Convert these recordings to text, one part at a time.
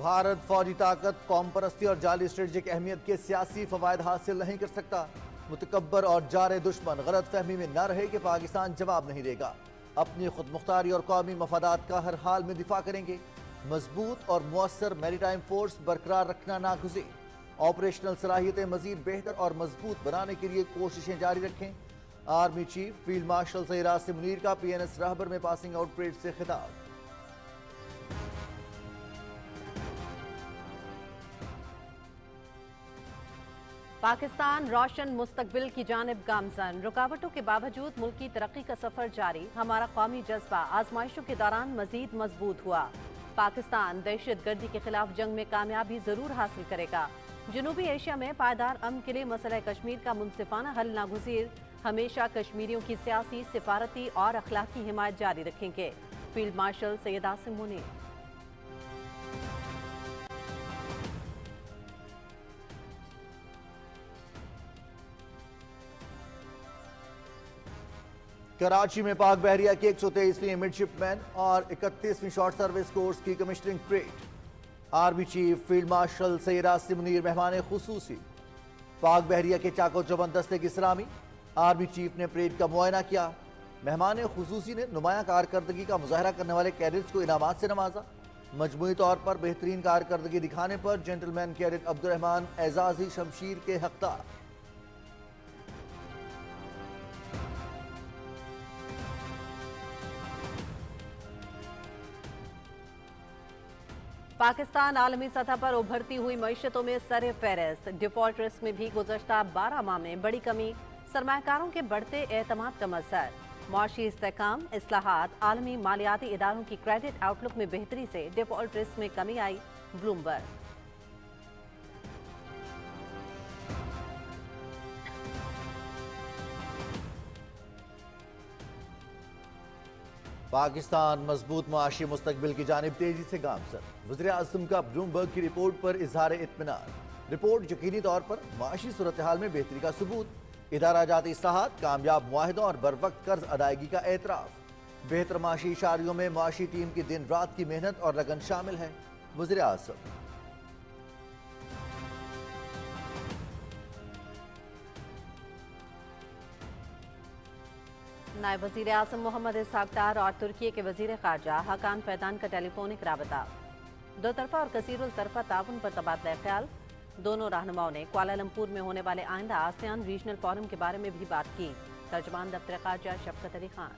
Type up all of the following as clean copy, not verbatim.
بھارت فوجی طاقت، قوم پرستی اور جعلی اسٹریٹجک اہمیت کے سیاسی فوائد حاصل نہیں کر سکتا۔ متکبر اور جار دشمن غلط فہمی میں نہ رہے کہ پاکستان جواب نہیں دے گا، اپنی خود مختاری اور قومی مفادات کا ہر حال میں دفاع کریں گے۔ مضبوط اور مؤثر میری ٹائم فورس برقرار رکھنا ناگزیر۔ آپریشنل صلاحیتیں مزید بہتر اور مضبوط بنانے کے لیے کوششیں جاری رکھیں۔ Army chief field marshal Syed Asim Munir کا پی این ایس رہبر میں پاسنگ آؤٹ پریڈ سے خطاب۔ پاکستان روشن مستقبل کی جانب گامزن، رکاوٹوں کے باوجود ملک کی ترقی کا سفر جاری، ہمارا قومی جذبہ آزمائشوں کے دوران مزید مضبوط ہوا۔ پاکستان دہشت گردی کے خلاف جنگ میں کامیابی ضرور حاصل کرے گا۔ جنوبی ایشیا میں پائیدار امن کے لیے مسئلہ کشمیر کا منصفانہ حل ناگزیر، ہمیشہ کشمیریوں کی سیاسی، سفارتی اور اخلاقی حمایت جاری رکھیں گے۔ Field marshal Syed Asim Munir. کراچی میں پاک بحریہ کے 123ویں مڈشپ مین اور 31ویں شارٹ سروس کورس کی commissioning parade. Army chief field marshal Syed Asim Munir مہمان خصوصی۔ پاک بحریہ کے چاکو چوبند دستے کی سلامی۔ آرمی چیف نے پریڈ کا معائنہ کیا۔ مہمان خصوصی نے نمایاں کارکردگی کا مظاہرہ کرنے والے کیڈٹس کو انعامات سے نوازا۔ مجموعی طور پر بہترین کارکردگی دکھانے پر جنٹل مین کیڈٹ عبدالرحمان اعزازی شمشیر کے حقدار۔ پاکستان عالمی سطح پر ابھرتی ہوئی معیشتوں میں سر فہرست، ڈیفالٹ رسک میں بھی گزشتہ 12 ماہ میں بڑی کمی، سرمایہ کاروں کے بڑھتے اعتماد کا اثر۔ معاشی استحکام، اصلاحات، عالمی مالیاتی اداروں کی کریڈٹ آؤٹ لک میں بہتری سے ڈیفالٹ رسک میں کمی آئی، بلومبرگ۔ پاکستان مضبوط معاشی مستقبل کی جانب تیزی سے گامزن، وزیر اعظم کا بلومبرگ کی رپورٹ پر اظہار اطمینان۔ رپورٹ یقینی طور پر معاشی صورتحال میں بہتری کا ثبوت، ادارہ جاتی اصلاحات، کامیاب معاہدوں اور بروقت قرض ادائیگی کا اعتراف۔ بہتر معاشی اشاریوں میں معاشی ٹیم کی دن رات کی محنت اور لگن شامل ہے، وزیر اعظم۔ نائب وزیر اعظم محمد اسحاق ڈار اور ترکی کے وزیر خارجہ حاکان فیدان کا ٹیلی فونک رابطہ، دو طرفہ اور کثیر الطرفہ تعاون پر تبادلہ خیال۔ دونوں رہنماؤں نے کوالالمپور میں ہونے والے آئندہ آسیان ریجنل فورم کے بارے میں بھی بات کی۔ ترجمان دفتر خارجہ شفقت علی خان۔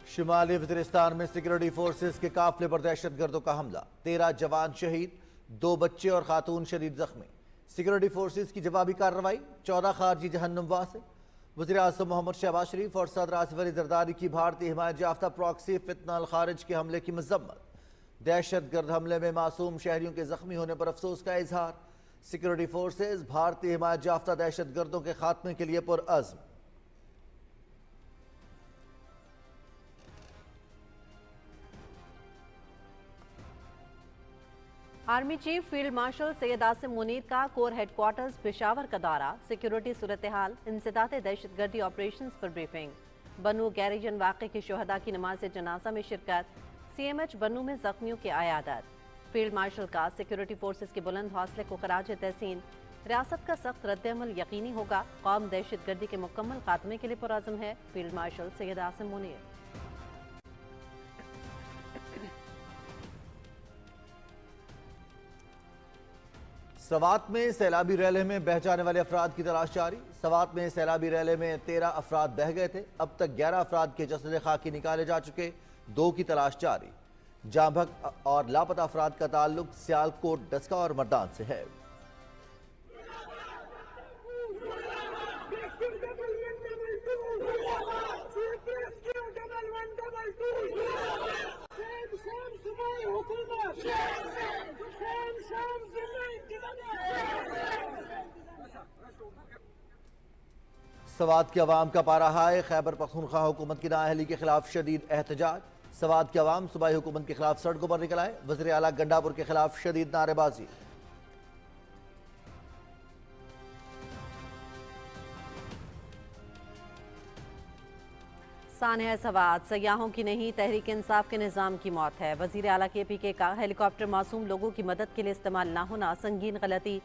شمالی وزیرستان میں سیکورٹی فورسز کے قافلے پر دہشت گردوں کا حملہ، 13 جوان شہید، 2 بچے اور خاتون شدید زخمی۔ سیکورٹی فورسز کی جوابی کارروائی، 14 خارجی جہنم وار سے۔ وزیر اعظم محمد شہباز شریف اور صدر آصف علی زرداری کی بھارتی حمایت یافتہ پراکسی فتنہ الخارج کے حملے کی مذمت۔ دہشت گرد حملے میں معصوم شہریوں کے زخمی ہونے پر افسوس کا اظہار۔ سیکورٹی فورسز بھارتی حمایت یافتہ دہشت گردوں کے خاتمے کے لیے پرعزم۔ Army chief field marshal Syed Asim Munir کا کور ہیڈ کوارٹرز پشاور کا دورہ، سیکیورٹی صورتحال، انسداد دہشت گردی آپریشنز پر بریفنگ۔ بنو گیریجن واقعے کے شہداء کی نماز جنازہ میں شرکت، سی ایم ایچ بنو میں زخمیوں کی عیادت۔ فیلڈ مارشل کا سیکیورٹی فورسز کے بلند حوصلے کو خراج تحسین، ریاست کا سخت رد عمل یقینی ہوگا، قوم دہشت گردی کے مکمل خاتمے کے لیے پرعزم ہے، فیلڈ مارشل سید عاصم منیر۔ سوات میں سیلابی ریلے میں بہہ جانے والے افراد کی تلاش جاری۔ سوات میں سیلابی ریلے میں 13 افراد بہہ گئے تھے، اب تک 11 افراد کے جسد خاکی نکالے جا چکے، 2 کی تلاش جاری۔ جاں بحق اور لاپتہ افراد کا تعلق سیالکوٹ، ڈسکہ اور مردان سے ہے۔ سوات کے عوام کا پارہ ہائے، خیبر پختونخوا حکومت کی نااہلی کے خلاف شدید احتجاج۔ سوات کے عوام صوبائی حکومت کے خلاف سڑکوں پر نکل آئے، وزیر اعلیٰ گنڈاپور کے خلاف شدید نعرے بازی۔ پاکستان ہے سوات، سیاحوں کی نہیں تحریک انصاف کے نظام کی موت ہے۔ وزیر اعلیٰ کے پی کے کا ہیلی کاپٹر معصوم لوگوں کی مدد کے لیے استعمال نہ ہونا سنگین غلطی۔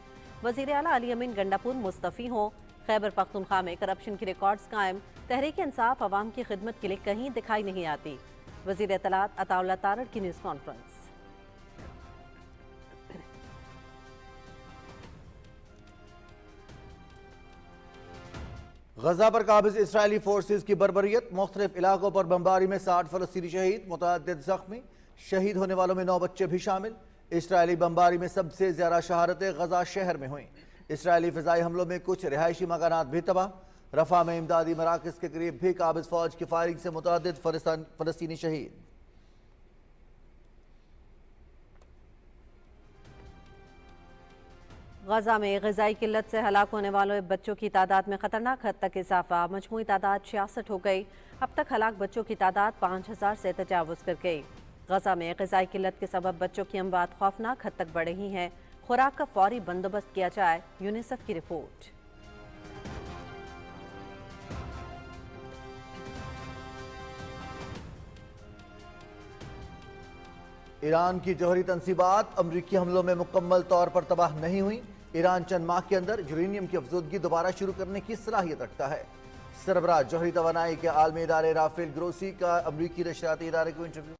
وزیر اعلیٰ علی امین گنڈاپور مستعفی ہوں۔ خیبر پختونخوا میں کرپشن کی ریکارڈز قائم، تحریک انصاف عوام کی خدمت کے لیے کہیں دکھائی نہیں آتی۔ وزیر اطلاعات عطا اللہ تارڑ کی نیوز کانفرنس۔ غزہ پر قابض اسرائیلی فورسز کی بربریت، مختلف علاقوں پر بمباری میں 60 فلسطینی شہید، متعدد زخمی، شہید ہونے والوں میں 9 بچے بھی شامل۔ اسرائیلی بمباری میں سب سے زیادہ شہادتیں غزہ شہر میں ہوئیں۔ اسرائیلی فضائی حملوں میں کچھ رہائشی مکانات بھی تباہ۔ رفح میں امدادی مراکز کے قریب بھی قابض فوج کی فائرنگ سے متعدد فلسطینی شہید۔ غزہ میں غذائی قلت سے ہلاک ہونے والے بچوں کی تعداد میں خطرناک حد تک اضافہ، مجموعی تعداد 66 ہو گئی۔ اب تک ہلاک بچوں کی تعداد 5000 سے تجاوز کر گئی۔ غزہ میں غذائی قلت کے سبب بچوں کی اموات خوفناک حد تک بڑھ رہی ہیں۔ خوراک کا فوری بندوبست کیا جائے، یونیسیف کی رپورٹ۔ ایران کی جوہری تنصیبات امریکی حملوں میں مکمل طور پر تباہ نہیں ہوئیں۔ ایران چند ماہ کے اندر یورینیم کی افزودگی دوبارہ شروع کرنے کی صلاحیت رکھتا ہے۔ سربراہ جوہری توانائی کے عالمی ادارے رافیل گروسی کا امریکی نشریاتی ادارے کو انٹرویو۔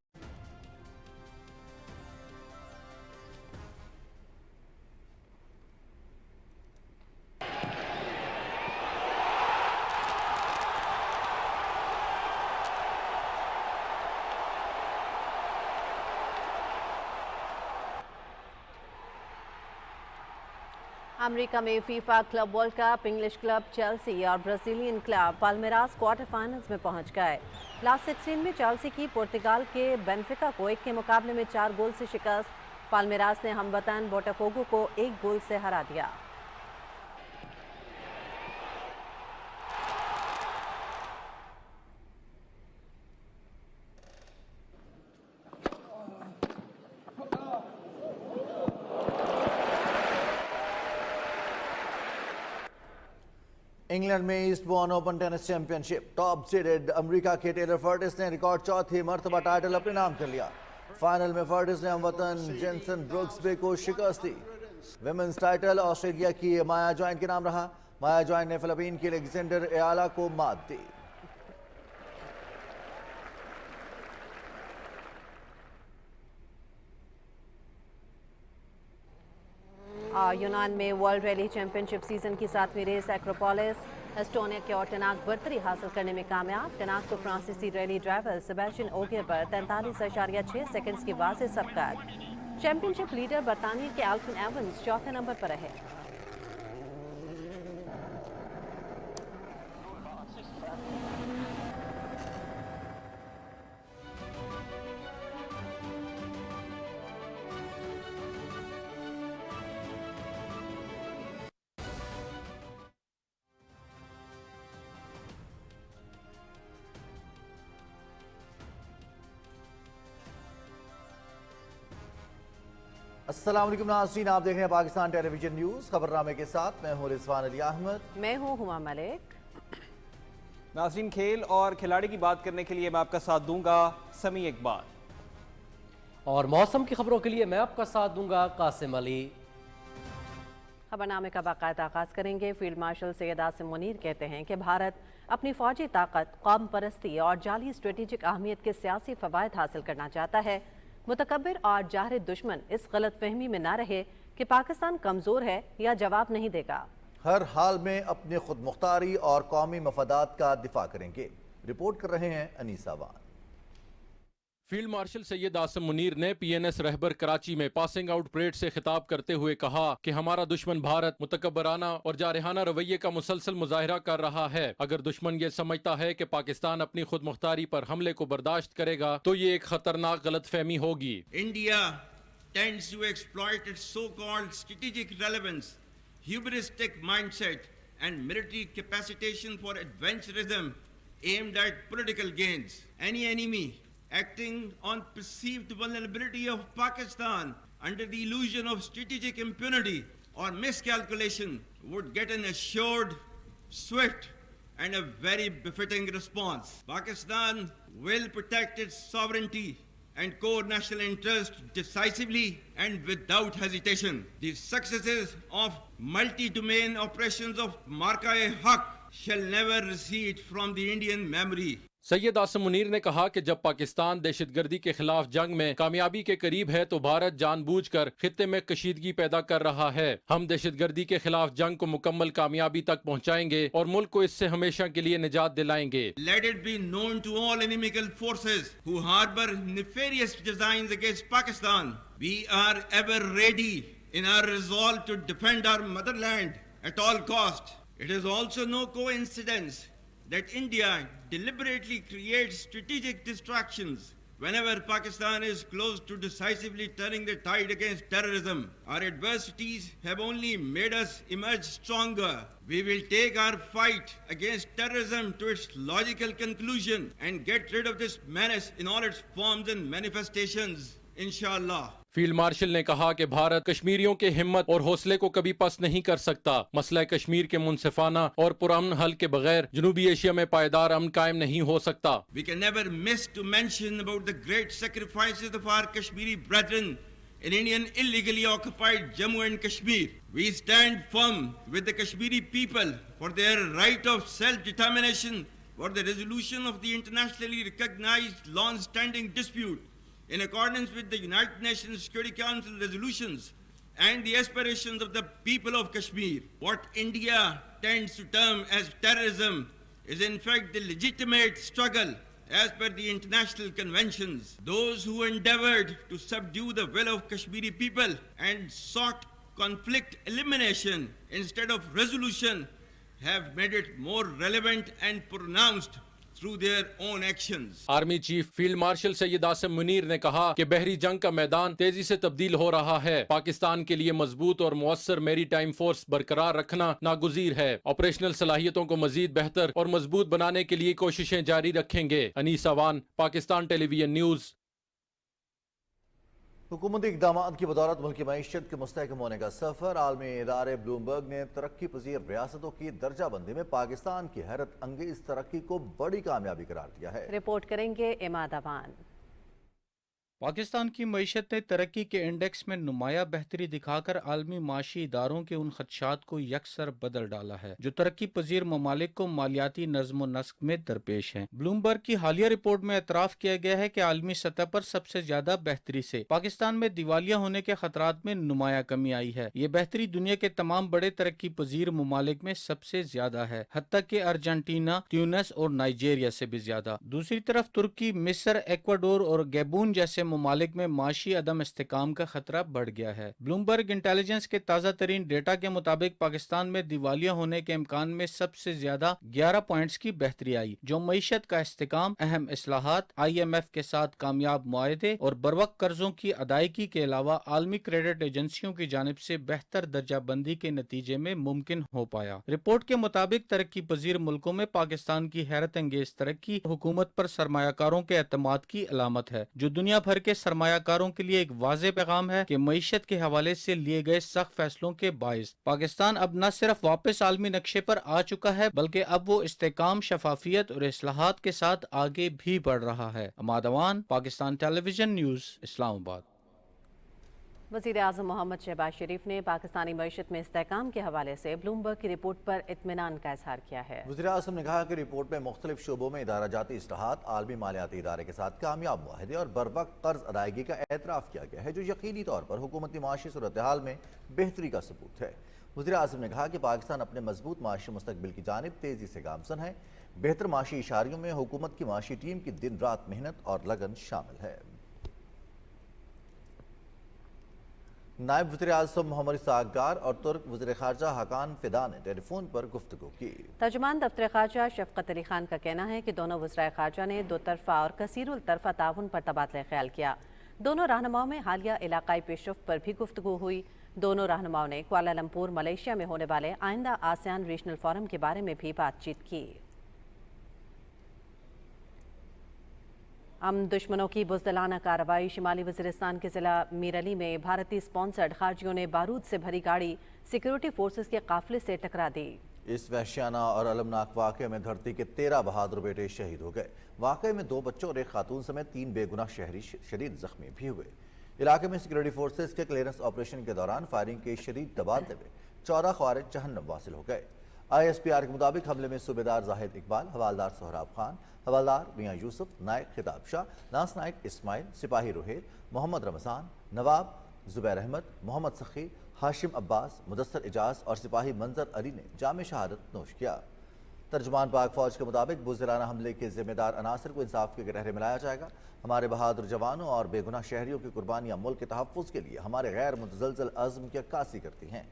امریکہ میں FIFA club world cup, English club Chelsea اور برازیلین کلب پالمیراس کوارٹر فائنلز میں پہنچ گئے۔ لاسٹ 16 میں چیلسی کی پرتگال کے بینفیکا کو 1 کے مقابلے میں 4 گول سے شکست۔ پالمیراس نے ہم وطن بوٹافوگو کو 1 گول سے ہرا دیا۔ انگلینڈ میں Eastbourne open tennis championship, top seeded امریکہ کے ٹیلر فرٹس نے ریکارڈ 4تھی مرتبہ ٹائٹل اپنے نام کر لیا۔ فائنل میں فرٹس نے ہم وطن جینسن بروکس بے کو شکست دی۔ ویمنز ٹائٹل آسٹریلیا کی مایا جوائن کے نام رہا۔ مایا جوائن نے فلپین کے الیگزینڈر ایالا کو مات دی۔ یونان میں ورلڈ ریلی چیمپئن شپ سیزن کی 7ویں ریس ایکروپولس ایسٹونیا کے اور ٹیناک برتری حاصل کرنے میں کامیاب۔ ٹیناک کو فرانسیسی ریلی ڈرائیور سیباسٹین اوگیئر پر 43.6 سیکنڈز کی واضح سبقت۔ چیمپئن شپ لیڈر برطانیہ کے ایلفن ایونز 4تھے نمبر پر رہے۔ السلام علیکم ناظرین، آپ دیکھ رہے ہیں پاکستان ٹیلی ویژن نیوز۔ خبرنامے کے ساتھ میں ہوں رضوان علی احمد، میں ہوں ہما ملک۔ ناظرین، کھیل اور کھلاڑی کی بات کرنے کے لیے میں آپ کا ساتھ دوں گا سمیع اقبال، اور موسم کی خبروں کے لیے میں آپ کا ساتھ دوں گا قاسم علی۔ خبرنامے کا باقاعدہ آغاز کریں گے۔ فیلڈ مارشل سید عاصم منیر کہتے ہیں کہ بھارت اپنی فوجی طاقت، قوم پرستی اور جعلی اسٹریٹجک اہمیت کے سیاسی فوائد حاصل کرنا چاہتا ہے۔ متکبر اور جاہر دشمن اس غلط فہمی میں نہ رہے کہ پاکستان کمزور ہے یا جواب نہیں دے گا۔ ہر حال میں اپنی خود مختاری اور قومی مفادات کا دفاع کریں گے۔ رپورٹ کر رہے ہیں انیسہ وان۔ فیلڈ مارشل سید عاصم منیر نے پی این ایس رہبر کراچی میں پاسنگ آؤٹ پریڈ سے خطاب کرتے ہوئے کہا کہ ہمارا دشمن بھارت متکبرانہ اور جارحانہ رویے کا مسلسل مظاہرہ کر رہا ہے۔ اگر دشمن یہ سمجھتا ہے کہ پاکستان اپنی خود مختاری پر حملے کو برداشت کرے گا تو یہ ایک خطرناک غلط فہمی ہوگی۔ India tends to exploit its so-called strategic relevance, hubristic mindset and military capacitation for adventurism aimed at political gains. Any enemy acting on perceived vulnerability of Pakistan under the illusion of strategic impunity or miscalculation would get an assured, swift and a very befitting response. Pakistan will protect its sovereignty and core national interest decisively and without hesitation. The successes of multi-domain operations of Marka-e-Haq shall never recede from the Indian memory. Syed Asim Munir ने कहा कि जब पाकिस्तान दहशतगर्दी के खिलाफ जंग में कामयाबी के करीब है तो भारत जानबूझकर खित्ते में कशीदगी पैदा कर रहा है। हम दहशतगर्दी के खिलाफ जंग को मुकम्मल कामयाबी तक पहुंचाएंगे और मुल्क को इससे हमेशा के लिए निजात दिलाएंगे। Let it be known to all inimical forces who harbor nefarious designs against Pakistan, we are ever ready in our resolve to defend our motherland at all cost. It is also no coincidence that India deliberately creates strategic distractions whenever Pakistan is close to decisively turning the tide against terrorism. Our adversities have only made us emerge stronger. We will take our fight against terrorism to its logical conclusion and get rid of this menace in all its forms and manifestations, inshallah. Field marshal ने कहा कि भारत कश्मीरियों के हिम्मत और हौसले को कभी पस नहीं कर सकता। मसला कश्मीर के मुनसिफाना और पुरअमन हल के बगैर जनूबी एशिया में पायदार अमन कायम नहीं हो सकता। We can never miss to mention about the great sacrifices of our Kashmiri brethren in Indian illegally occupied Jammu and Kashmir. We stand firm with the Kashmiri people for their right of self-determination, for the resolution of the internationally recognized long-standing dispute in accordance with the United Nations Security Council resolutions and the aspirations of the people of Kashmir. What India tends to term as terrorism is in fact the legitimate struggle as per the international conventions. Those who endeavored to subdue the will of Kashmiri people and sought conflict elimination instead of resolution have made it more relevant and pronounced through their own actions. Army chief field marshal Syed Asim Munir ने कहा कि बहरी जंग का मैदान तेजी से तब्दील हो रहा है। पाकिस्तान के लिए मजबूत और मुअस्सर मेरी टाइम फोर्स बरकरार रखना नागुज़ीर है। ऑपरेशनल सलाहियतों को मजीद बेहतर और मजबूत बनाने के लिए कोशिशें जारी रखेंगे। Anees Awan, Pakistan television news. हुकूमती इक़दामात की बदौलत मुल्क की मईशत के मुस्तहकम होने का सफ़र। आलमी इदारे ब्लूमबर्ग ने तरक्की पजीर रियासतों की दर्जाबंदी में पाकिस्तान की हैरत अंगेज तरक्की को बड़ी कामयाबी करार दिया है। रिपोर्ट करेंगे इमाद अवान। पाकिस्तान की मईशत ने तरक्की के इंडेक्स में नुमाया बेहतरी दिखाकर आलमी माशी इदारों के उन खदशात को यकसर बदल डाला है जो तरक्की पजीर ममालिक को मालियाती नज़्म व नस्क में दरपेश हैं। ब्लूमबर्ग की हालिया रिपोर्ट में एतराफ़ किया गया है कि आलमी सतह पर सबसे ज्यादा बेहतरी से पाकिस्तान में दिवालिया होने के खतरात में नुमाया कमी आई है। ये बेहतरी दुनिया के तमाम बड़े तरक्की पजीर ममालिक में सबसे ज्यादा है, हत्ता कि अर्जेंटीना, ट्यूनिस और नाइजीरिया से भी ज्यादा। दूसरी तरफ तुर्की, मिस्र, एक्वाडोर और गैबून जैसे ममालिक में माशी अदम इस्तेकाम का खतरा बढ़ गया है। ब्लूमबर्ग इंटेलिजेंस के ताज़ा तरीन डेटा के मुताबिक पाकिस्तान में दिवालिया होने के इम्कान में सबसे ज्यादा 11 पॉइंट्स की बेहतरी आई, जो मईशत का इस्तेकाम, अहम इस्लाहात, IMF के साथ कामयाब मुआहदे और बरवक्त कर्जों की अदायगी के अलावा आलमी क्रेडिट एजेंसियों की जानिब से बेहतर दर्जाबंदी के नतीजे में मुमकिन हो पाया। रिपोर्ट के मुताबिक तरक्की पजीर मुल्कों में पाकिस्तान की हैरत अंगेज तरक्की हुकूमत पर सरमायाकारों के एतमाद की अलामत है, जो दुनिया भर के सरमायाकारों के लिए एक वाज़ेह पैगाम है कि मईशत के हवाले से लिए गए सख्त फैसलों के बाइस पाकिस्तान अब न सिर्फ वापस आलमी नक्शे पर आ चुका है, बल्कि अब वो इस्तेकाम, शफाफियत और इस्लाहात के साथ आगे भी बढ़ रहा है। अमाद अवान, पाकिस्तान टेलीविजन न्यूज़, इस्लामाबाद। वज़ीर-ए-आज़म मोहम्मद शहबाज शरीफ ने पाकिस्तानी मईशत में इस्तेहकाम के हवाले से ब्लूमबर्ग की रिपोर्ट पर इत्मीनान का इजहार किया है। वज़ीर-ए-आज़म ने कहा कि रिपोर्ट में मुख्तलिफ शोबों में इदारा जाती इस्लाहात, आलमी मालियाती इदारे के साथ कामयाब मुआहदे और बरवक्त कर्ज अदायगी का एतराफ़ किया गया है, जो यकीनी तौर पर हुकूमती माशी सूरत हाल में बेहतरी का सबूत है। वज़ीर-ए-आज़म ने कहा कि पाकिस्तान अपने मजबूत माशी मुस्तकबिल की जानिब तेज़ी से गामज़न है। बेहतर माशी इशारियों में हुकूमत की माशी टीम की दिन रात मेहनत और लगन शामिल है। नायब वज़ीर-ए-आज़म मोहम्मद इस्हाक़ और तुर्क वज़ीर ख़ारजा हकान फ़िदा ने टेलीफोन पर गुफ्तगू की। तर्जुमान दफ्तर ख़ारजा शफ़क़त अली खान का कहना है कि दोनों वज़राए ख़ारजा ने दो तरफ़ा और कसीरुल तरफ़ा ताउन पर तबादला ख्याल किया। दोनों रहनुमाओं में हालिया इलाकाई पेशरफ्त पर भी गुफ्तगू हुई। दोनों रहनुमाओं ने कुआलालंपुर, मलेशिया में होने वाले आइंदा आसियान रीजनल फोरम के बारे में भी बातचीत की। दुश्मनों की बुज़दिलाना कार्रवाई। शिमाली वज़ीरिस्तान के ज़िला मीरली में भारतीय स्पॉन्सर्ड खारजियों ने बारूद से भरी गाड़ी सिक्योरिटी फोर्सेस के काफिले से टकरा दी। اس وحشیانہ اور المناک واقعے میں دھرتی کے 13 بہادر بیٹے شہید ہو گئے۔ واقعے میں 2 بچوں اور ایک خاتون سمیت 3 بے گناہ شہری شدید زخمی بھی ہوئے۔ علاقے میں سیکورٹی فورسز کے کلیئرنس آپریشن کے دوران فائرنگ کے شدید تبادلے میں 14 خوارج جہنم واصل ہو گئے۔ ISPR کے مطابق حملے میں صوبیدار زاہد اقبال، حوالدار سہراب خان، حوالدار میاں یوسف، نائک خطاب شاہ، ناس نائک اسماعیل، سپاہی روہیل، محمد رمضان، نواب زبیر احمد، محمد سخی، ہاشم عباس، مدثر اجاز اور سپاہی منظر علی نے جام شہادت نوش کیا۔ ترجمان پاک فوج کے مطابق بزدلانہ حملے کے ذمہ دار عناصر کو انصاف کے گرہرے میں لایا جائے گا۔ ہمارے بہادر جوانوں اور بے گناہ شہریوں کی قربانیاں ملک کے تحفظ کے لیے ہمارے غیر متزلزل عزم کی عکاسی کرتی ہیں۔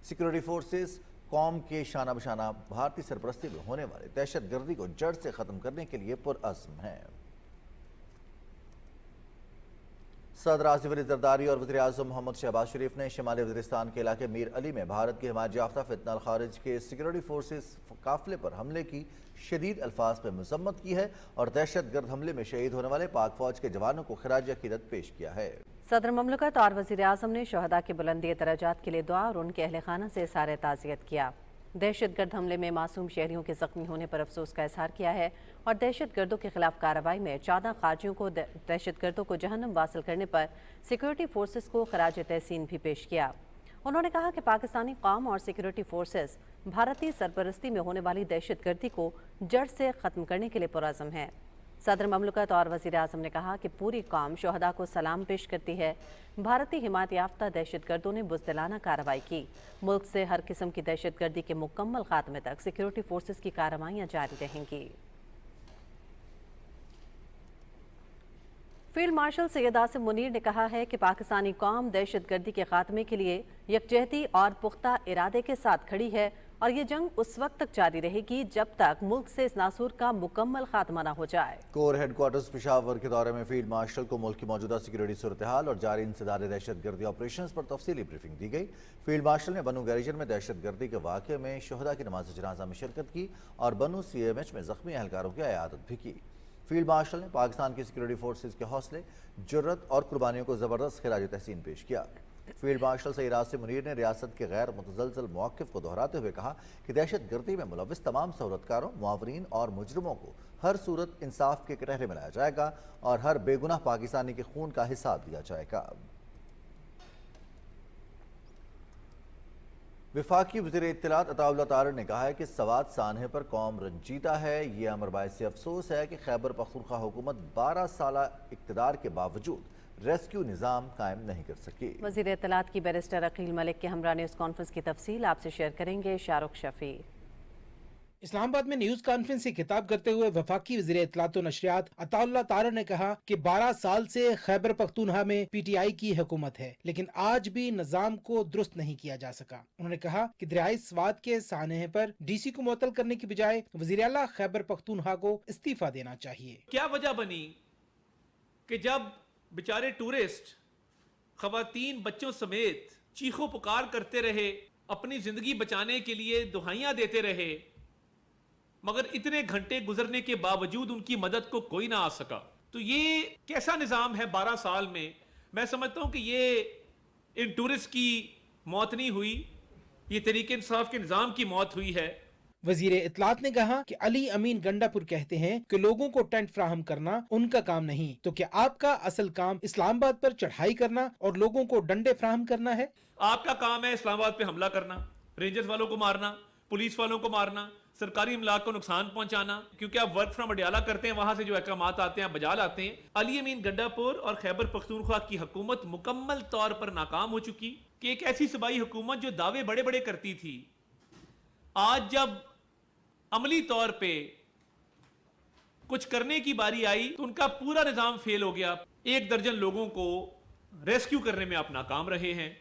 سیکورٹی فورسز قوم کے شانہ بشانہ بھارتی سرپرستی میں ہونے والے دہشت گردی کو جڑ سے ختم کرنے کے لیے پرعزم ہیں۔ صدر آصف علی زرداری اور وزیر اعظم محمد شہباز شریف نے شمالی وزیرستان کے علاقے میر علی میں بھارت کی حمایت یافتہ فتنہ الخارج کے سیکورٹی فورسز قافلے پر حملے کی شدید الفاظ میں مذمت کی ہے اور دہشت گرد حملے میں شہید ہونے والے پاک فوج کے جوانوں کو خراج عقیدت پیش کیا ہے۔ صدر مملکت اور وزیر اعظم نے شہداء کی بلندی درجات کے لیے دعا اور ان کے اہل خانہ سے اظہار تعزیت کیا۔ دہشت گرد حملے میں معصوم شہریوں کے زخمی ہونے پر افسوس کا اظہار کیا ہے اور دہشت گردوں کے خلاف کارروائی میں 14 خارجیوں کو دہشت گردوں کو جہنم واصل کرنے پر سیکورٹی فورسز کو خراج تحسین بھی پیش کیا۔ انہوں نے کہا کہ پاکستانی قوم اور سیکورٹی فورسز بھارتی سرپرستی میں ہونے والی دہشت گردی کو جڑ سے ختم کرنے کے لیے پرعزم ہے۔ صدر مملکت اور وزیر اعظم نے کہا کہ پوری قوم شہداء کو سلام پیش کرتی ہے۔ بھارتی حمایت یافتہ دہشت گردوں نے بزدلانہ کارروائی کی۔ ملک سے ہر قسم کی دہشت گردی کے مکمل خاتمے تک سیکورٹی فورسز کی کارروائیاں جاری رہیں گی۔ فیلڈ مارشل سید آصم منیر نے کہا ہے کہ پاکستانی قوم دہشت گردی کے خاتمے کے لیے یکجہتی اور پختہ ارادے کے ساتھ کھڑی ہے اور یہ جنگ اس وقت تک جاری رہے گی جب تک ملک سے اس ناسور کا مکمل خاتمہ نہ ہو جائے۔ کور ہیڈ کوارٹرز پشاور کے دورے میں فیلڈ مارشل کو ملک کی موجودہ سیکورٹی صورتحال اور جاری انسداد دہشت گردی آپریشنز پر تفصیلی بریفنگ دی گئی۔ فیلڈ مارشل نے بنو گیریجن میں دہشت گردی کے واقعے میں شہداء کی نماز جنازہ میں شرکت کی اور بنو CMH میں زخمی اہلکاروں کی عیادت بھی کی۔ فیلڈ مارشل نے پاکستان کی سیکورٹی فورسز کے حوصلے، جرت اور قربانیوں کو زبردست خراج تحسین پیش کیا۔ فیلڈ مارشل سید آصم منیر نے ریاست کے غیر متزلزل موقف کو دہراتے ہوئے کہا کہ دہشت گردی میں ملوث تمام سہولتکاروں، معاونین اور مجرموں کو ہر صورت انصاف کے کٹہرے میں لایا جائے گا اور ہر بے گناہ پاکستانی کے خون کا حساب دیا جائے گا۔ وفاقی وزیر اطلاعات عطا اللہ طارڑ نے کہا ہے کہ سوات سانحے پر قوم رنجیدہ ہے۔ یہ امر باعث افسوس ہے کہ خیبر پختونخوا حکومت 12 سالہ اقتدار کے باوجود ریسکیو نظام قائم نہیں کر سکی۔ وزیر اطلاعات کی بیرسٹر عقیل ملک کے ہمراہ نیوز کانفرنس کی تفصیل آپ سے شیئر کریں گے شاہ رخ شفیع۔ اسلام آباد میں نیوز کانفرنس سے خطاب کرتے ہوئے وفاقی وزیر اطلاعات و نشریات عطا اللہ طارڑ نے کہا کہ 12 سال سے خیبر پختونخوا میں PTI کی حکومت ہے لیکن آج بھی نظام کو درست نہیں کیا جا سکا۔ انہوں نے کہا کہ دریائے سوات کے سانحے پر DC کو معطل کرنے کی بجائے وزیر اعلیٰ خیبر پختونخوا کو استعفیٰ دینا چاہیے۔ کیا وجہ بنی کہ جب بیچارے ٹورسٹ خواتین بچوں سمیت چیخو پکار کرتے رہے، اپنی زندگی بچانے کے لیے دہائیاں دیتے رہے، مگر اتنے گھنٹے گزرنے کے باوجود ان کی مدد کو کوئی نہ آ سکا؟ تو یہ کیسا نظام ہے 12 سال میں؟ میں سمجھتا ہوں کہ یہ ان ٹورسٹ کی موت نہیں ہوئی، یہ تحریک انصاف کے نظام کی موت ہوئی ہے۔ وزیر اطلاعات نے کہا کہ علی امین گنڈا پور کہتے ہیں کہ لوگوں کو ٹینٹ فراہم کرنا ان کا کام نہیں، تو کیا آپ کا اصل کام اسلام آباد پر چڑھائی کرنا اور لوگوں کو ڈنڈے فراہم کرنا ہے؟ آپ کا کام ہے اسلام آباد پہ حملہ کرنا، رینجرز والوں کو مارنا، پولیس والوں کو مارنا، سرکاری املاک کو نقصان پہنچانا، کیونکہ آپ ورک فرام اڈیالہ کرتے ہیں، وہاں سے جو احکامات آتے ہیں بجا لاتے ہیں۔ علی امین گنڈا پور اور خیبر پختونخوا کی حکومت مکمل طور پر ناکام ہو چکی کہ ایک ایسی صوبائی حکومت جو دعوے بڑے بڑے کرتی تھی، آج جب عملی طور پہ کچھ کرنے کی باری آئی تو ان کا پورا نظام فیل ہو گیا۔ 1 درجن لوگوں کو ریسکیو کرنے میں آپ ناکام رہے ہیں،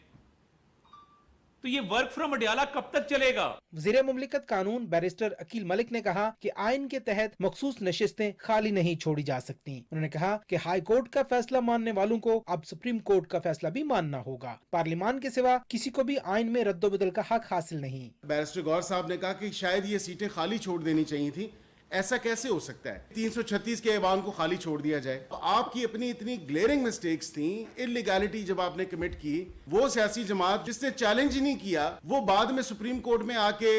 تو یہ ورک فرام اڈیالہ کب تک چلے گا؟ وزیر مملکت قانون بیرسٹر عقیل ملک نے کہا کہ آئین کے تحت مخصوص نشستیں خالی نہیں چھوڑی جا سکتی۔ انہوں نے کہا کہ ہائی کورٹ کا فیصلہ ماننے والوں کو اب سپریم کورٹ کا فیصلہ بھی ماننا ہوگا۔ پارلیمان کے سوا کسی کو بھی آئین میں رد و بدل کا حق حاصل نہیں۔ بیرسٹر گور صاحب نے کہا کہ شاید یہ سیٹیں خالی چھوڑ دینی چاہیے تھی، ایسا کیسے ہو سکتا ہے 336 کے ایوان کو خالی چھوڑ دیا جائے؟ آپ کی اپنی اتنی گلیئرنگ مسٹیکس تھیں، انلیگیلٹی جب آپ نے کمٹ کی، وہ سیاسی جماعت جس نے چیلنج ہی نہیں کیا وہ بعد میں سپریم کورٹ میں آ کے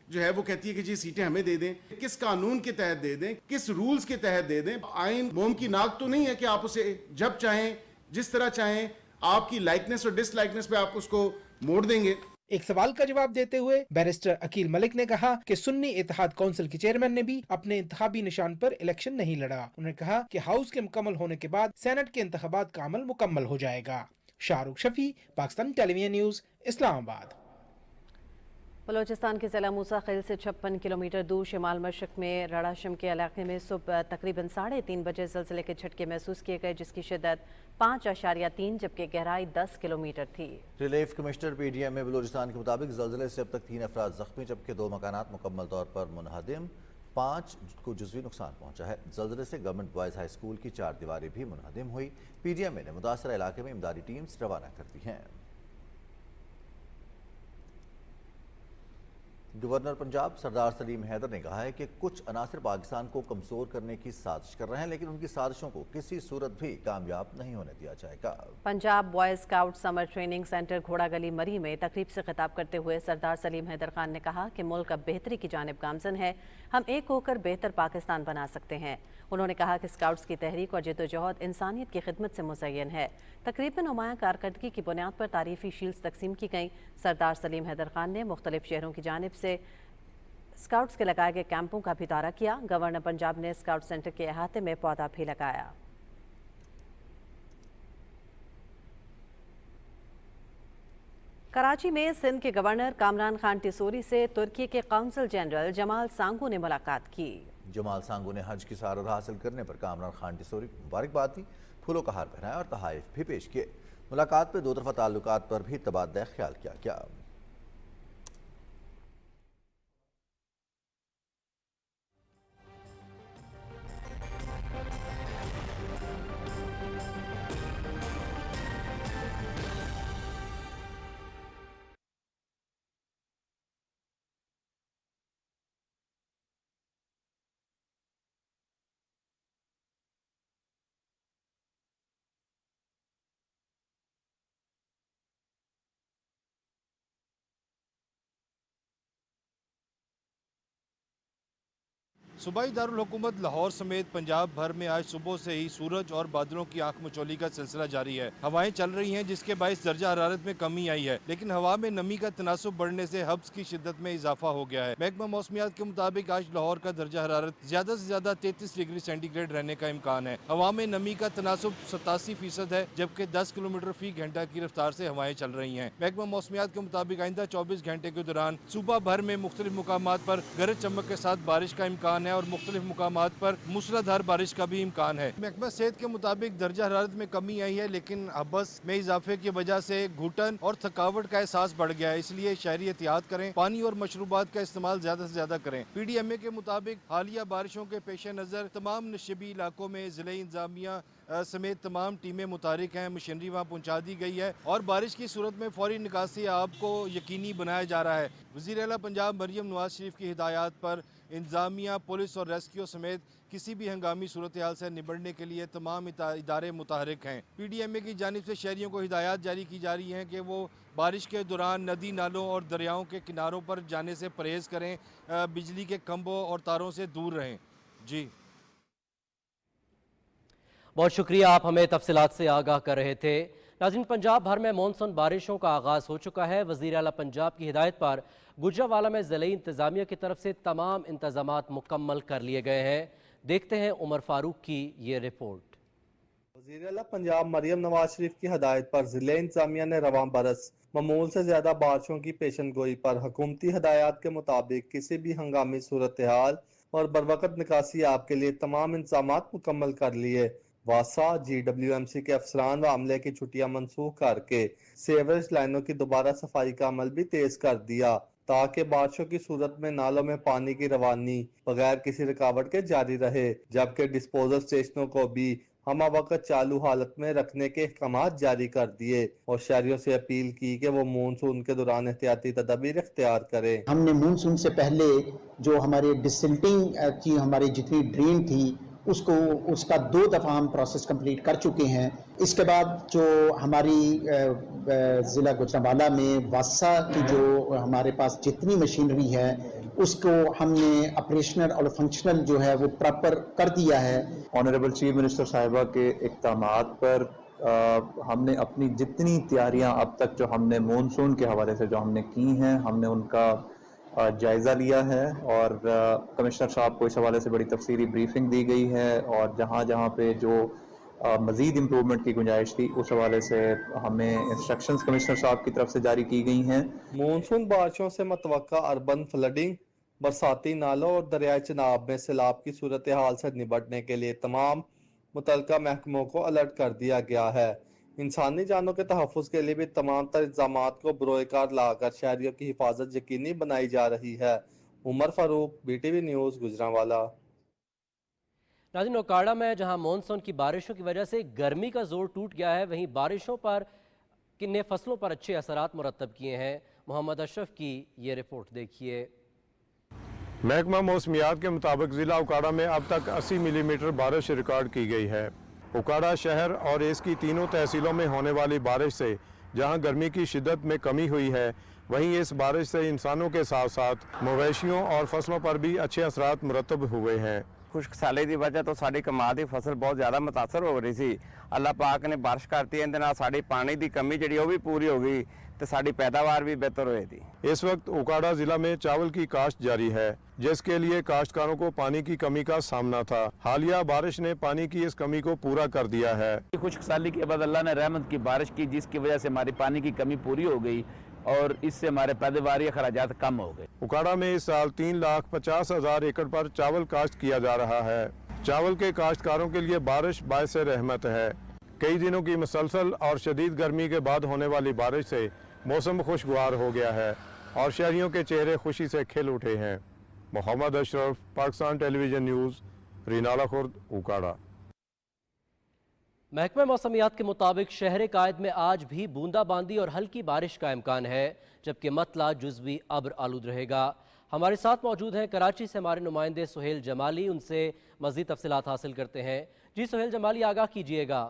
جو ہے وہ کہتی ہے کہ جی سیٹیں ہمیں دے دیں. کس قانون کے تحت دے دیں, کس رولز کے تحت دے دیں. آئین موم کی ناک تو نہیں ہے کہ آپ اسے جب چاہیں جس طرح چاہیں آپ کی لائکنس اور ڈس لائکنس پہ آپ اس کو موڑ دیں گے. ایک سوال کا جواب دیتے ہوئے بیرسٹر عقیل ملک نے کہا کہ سنی اتحاد کونسل کے چیئرمین نے بھی اپنے انتخابی نشان پر الیکشن نہیں لڑا. انہوں نے کہا کہ ہاؤس کے مکمل ہونے کے بعد سینٹ کے انتخابات کا عمل مکمل ہو جائے گا. شاہ رخ شفیع، پاکستان ٹیلی ویژن نیوز، اسلام آباد. بلوچستان کے ضلع موسیٰ خیل سے 56 کلومیٹر دور شمال مشرق میں رڑاشم کے علاقے میں صبح تقریباً 3:30 بجے زلزلے کے جھٹکے محسوس کیے گئے، جس کی شدت 5.3 جبکہ گہرائی 10 کلومیٹر تھی. Relief commissioner P D M میں بلوچستان کے مطابق زلزلے سے اب تک 3 افراد زخمی جبکہ 2 مکانات مکمل طور پر منہدم، 5 کو جزوی نقصان پہنچا ہے. زلزلے سے گورنمنٹ بوائز ہائی اسکول کی 4 دیواریں بھی منہدم ہوئی. پی ڈی ایم نے متاثرہ علاقے میں امدادی ٹیمز روانہ کر دی ہیں. گورنر پنجاب سردار سلیم حیدر نے کہا ہے کہ کچھ عناصر پاکستان کو کمزور کرنے کی سازش کر رہے ہیں، لیکن ان کی سازشوں کو کسی صورت بھی کامیاب نہیں ہونے دیا جائے گا. پنجاب بوائز اسکاؤٹ سمر ٹریننگ سینٹر گھوڑا گلی مری میں تقریب سے خطاب کرتے ہوئے سردار سلیم حیدر خان نے کہا کہ ملک اب بہتری کی جانب گامزن ہے، ہم ایک ہو کر بہتر پاکستان بنا سکتے ہیں. انہوں نے کہا کہ اسکاؤٹس کی تحریک اور جدوجہد انسانیت کی خدمت سے مزین ہے. تقریب میں نمایاں کارکردگی کی بنیاد پر تعریفی شیلڈز تقسیم کی گئیں. سردار سلیم حیدر خان نے مختلف شہروں کی جانب سے اسکاؤٹس کے لگائے گئے کیمپوں کا بھی دورہ کیا. گورنر پنجاب نے اسکاؤٹ سینٹر کے احاطے میں پودا بھی لگایا. کراچی میں سندھ کے گورنر کامران خان ٹیسوری سے ترکی کے قونصل جنرل جمال سانگو نے ملاقات کی. جمال سانگو نے حج کی سعادت حاصل کرنے پر کامران خان ٹیسوری کو مبارکباد دی، پھولوں کا ہار پہنایا اور تحائف بھی پیش کیے. ملاقات میں 2 طرفہ تعلقات پر بھی تبادلہ خیال کیا گیا. صوبائی دارالحکومت لاہور سمیت پنجاب بھر میں آج صبح سے ہی سورج اور بادلوں کی آنکھ مچولی کا سلسلہ جاری ہے. ہوائیں چل رہی ہیں جس کے باعث درجہ حرارت میں کمی آئی ہے، لیکن ہوا میں نمی کا تناسب بڑھنے سے حبس کی شدت میں اضافہ ہو گیا ہے. محکمہ موسمیات کے مطابق آج لاہور کا درجہ حرارت زیادہ سے زیادہ 33 ڈگری سینٹی گریڈ رہنے کا امکان ہے. ہوا میں نمی کا تناسب 87% ہے، جبکہ 10 کلومیٹر فی گھنٹہ کی رفتار سے ہوائیں چل رہی ہیں. محکمہ موسمیات کے مطابق آئندہ 24 گھنٹے کے دوران صوبہ بھر میں مختلف مقامات پر گرج چمک کے ساتھ بارش کا امکان ہے اور مختلف مقامات پر موسلادھار بارش کا بھی امکان ہے. محکمہ صحت کے مطابق درجہ حرارت میں کمی آئی ہے، لیکن حبس میں اضافے کی وجہ سے گھٹن اور تھکاوٹ کا احساس بڑھ گیا ہے، اس لیے شہری احتیاط کریں، پانی اور مشروبات کا استعمال زیادہ سے زیادہ کریں. پی ڈی ایم اے کے مطابق حالیہ بارشوں کے پیش نظر تمام نشیبی علاقوں میں ضلع انتظامیہ سمیت تمام ٹیمیں متحرک ہیں، مشینری وہاں پہنچا دی گئی ہے اور بارش کی صورت میں فوری نکاسی آب کو یقینی بنایا جا رہا ہے. وزیر اعلیٰ پنجاب مریم نواز شریف کی ہدایات پر انتظامیہ، پولیس اور ریسکیو سمیت کسی بھی ہنگامی صورتحال سے نبڑنے کے لیے تمام ادارے متحرک ہیں. پی ڈی ایم اے کی جانب سے شہریوں کو ہدایات جاری کی جا رہی ہیں کہ وہ بارش کے دوران ندی نالوں اور دریاؤں کے کناروں پر جانے سے پرہیز کریں، بجلی کے کھمبوں اور تاروں سے دور رہیں. جی بہت شکریہ، آپ ہمیں تفصیلات سے آگاہ کر رہے تھے. ناظرین، پنجاب بھر میں مونسون بارشوں کا آغاز ہو چکا ہے. وزیر اعلیٰ پنجاب کی ہدایت پر گجرانوالہ میں ضلعی انتظامیہ کی طرف سے تمام انتظامات مکمل کر لیے گئے ہیں. دیکھتے ہیں عمر فاروق کی یہ رپورٹ. وزیر اعلیٰ پنجاب مریم نواز شریف کی ہدایت پر ضلع انتظامیہ نے رواں برس معمول سے زیادہ بارشوں کی پیشن گوئی پر حکومتی ہدایات کے مطابق کسی بھی ہنگامی صورتحال اور بروقت نکاسی آب کے لیے تمام انتظامات مکمل کر لیے. واسا GWMC کے افسران و عملے کی چھٹیاں منسوخ کر کے سیوریج لائنوں کی دوبارہ صفائی کا عمل بھی تیز کر دیا تاکہ بارشوں کی صورت میں نالوں میں پانی کی روانی بغیر کسی رکاوٹ کے جاری رہے، جبکہ ڈسپوزل اسٹیشنوں کو بھی ہمہ وقت چالو حالت میں رکھنے کے احکامات جاری کر دیے اور شہریوں سے اپیل کی کہ وہ مونسون کے دوران احتیاطی تدابیر اختیار کریں. ہم نے مونسون سے پہلے جو ہمارے ڈسلٹنگ کی ہماری جتنی ڈرین تھی اس کا 2 دفعہ ہم پروسیس کمپلیٹ کر چکے ہیں. اس کے بعد جو ہماری ضلع گجرانوالہ میں واسا کی جو ہمارے پاس جتنی مشینری ہے उसको हमने ऑपरेशनल और फंक्शनल जो है वो प्रॉपर कर दिया है। ऑनरेबल चीफ मिनिस्टर साहिबा के इक़दामात पर हमने अपनी जितनी तैयारियां अब तक जो हमने मॉनसून के हवाले से जो हमने की हैं, हमने उनका जायज़ा लिया है और कमिश्नर साहब को इस हवाले से बड़ी तफसीली ब्रीफिंग दी गई है और जहाँ जहाँ पे जो मज़ीद इम्प्रूवमेंट की गुंजाइश थी उस हवाले से हमें इंस्ट्रक्शंस कमिश्नर साहब की तरफ से जारी की गई हैं। मानसून बारिशों से मतवक्का अर्बन फ्लडिंग, बरसाती नालों और दरियाए चिनाब में सैलाब की सूरत हाल से निपटने के लिए तमाम मुतलका महकमों को अलर्ट कर दिया गया है। इंसानी जानों के तहफ़्फ़ुज़ के लिए भी तमाम तर इक़दामात को बरोएकार लाकर शहरियों की हिफाजत यकीनी बनाई जा रही है। Umar Farooq, BTV news, Gujranwala. नाज़रीन, ओकाड़ा में जहां मानसून की बारिशों की वजह से गर्मी का जोर टूट गया है, वहीं बारिशों पर किन्ने फसलों पर अच्छे असरात मुरतब किए हैं। मोहम्मद अशरफ की ये रिपोर्ट देखिए। महकमा मौसमियात के मुताबिक ज़िला उकाड़ा में अब तक 80 मिलीमीटर बारिश रिकॉर्ड की गई है। उकाड़ा शहर और इसकी तीनों तहसीलों में होने वाली बारिश से जहां गर्मी की शिद्दत में कमी हुई है, वहीं इस बारिश से इंसानों के साथ साथ मवेशियों और फसलों पर भी अच्छे असरात मुरतब हुए हैं। खुश्क साली की वजह तो साड़ी कमाल की फसल बहुत ज़्यादा मुतासर हो रही थी। अल्लाह पाक ने बारिश करती है, साड़ी पानी की कमी जी वो भी पूरी हो गई तो साड़ी पैदावार भी बेहतर हुई थी। इस वक्त उकाड़ा ज़िला में चावल की काश्त जारी है, जिसके लिए काश्तकारों को पानी की कमी का सामना था। हालिया बारिश ने पानी की इस कमी को पूरा कर दिया है। खुश्क साली के बाद अल्लाह ने रहमत की बारिश की, जिसकी वजह से हमारी पानी की कमी पूरी हो गई और इससे हमारे पैदावारी अखराजात कम हो गए। उकाड़ा में इस साल 3,50,000 एकड़ पर चावल काश्त किया जा रहा है। चावल के काश्तकारों के लिए बारिश बायस रहमत है। कई दिनों की मुसलसल और शदीद गर्मी के बाद होने वाली बारिश से मौसम खुशगवार हो गया है और शहरियों के चेहरे खुशी से खिल उठे हैं। Mohammad Ashraf, Pakistan television news, Renala Khurd, Okara. महकमा मौसमियात के मुताबिक शहर कायद में आज भी बूंदाबांदी और हल्की बारिश का इम्कान है, जबकि मतला जुज़वी अब्र आलूद रहेगा। हमारे साथ मौजूद हैं कराची से हमारे नुमाइंदे सुहेल जमाली, उनसे मज़ीद तफसीलात हासिल करते हैं। जी सुहेल जमाली, आगाह कीजिएगा।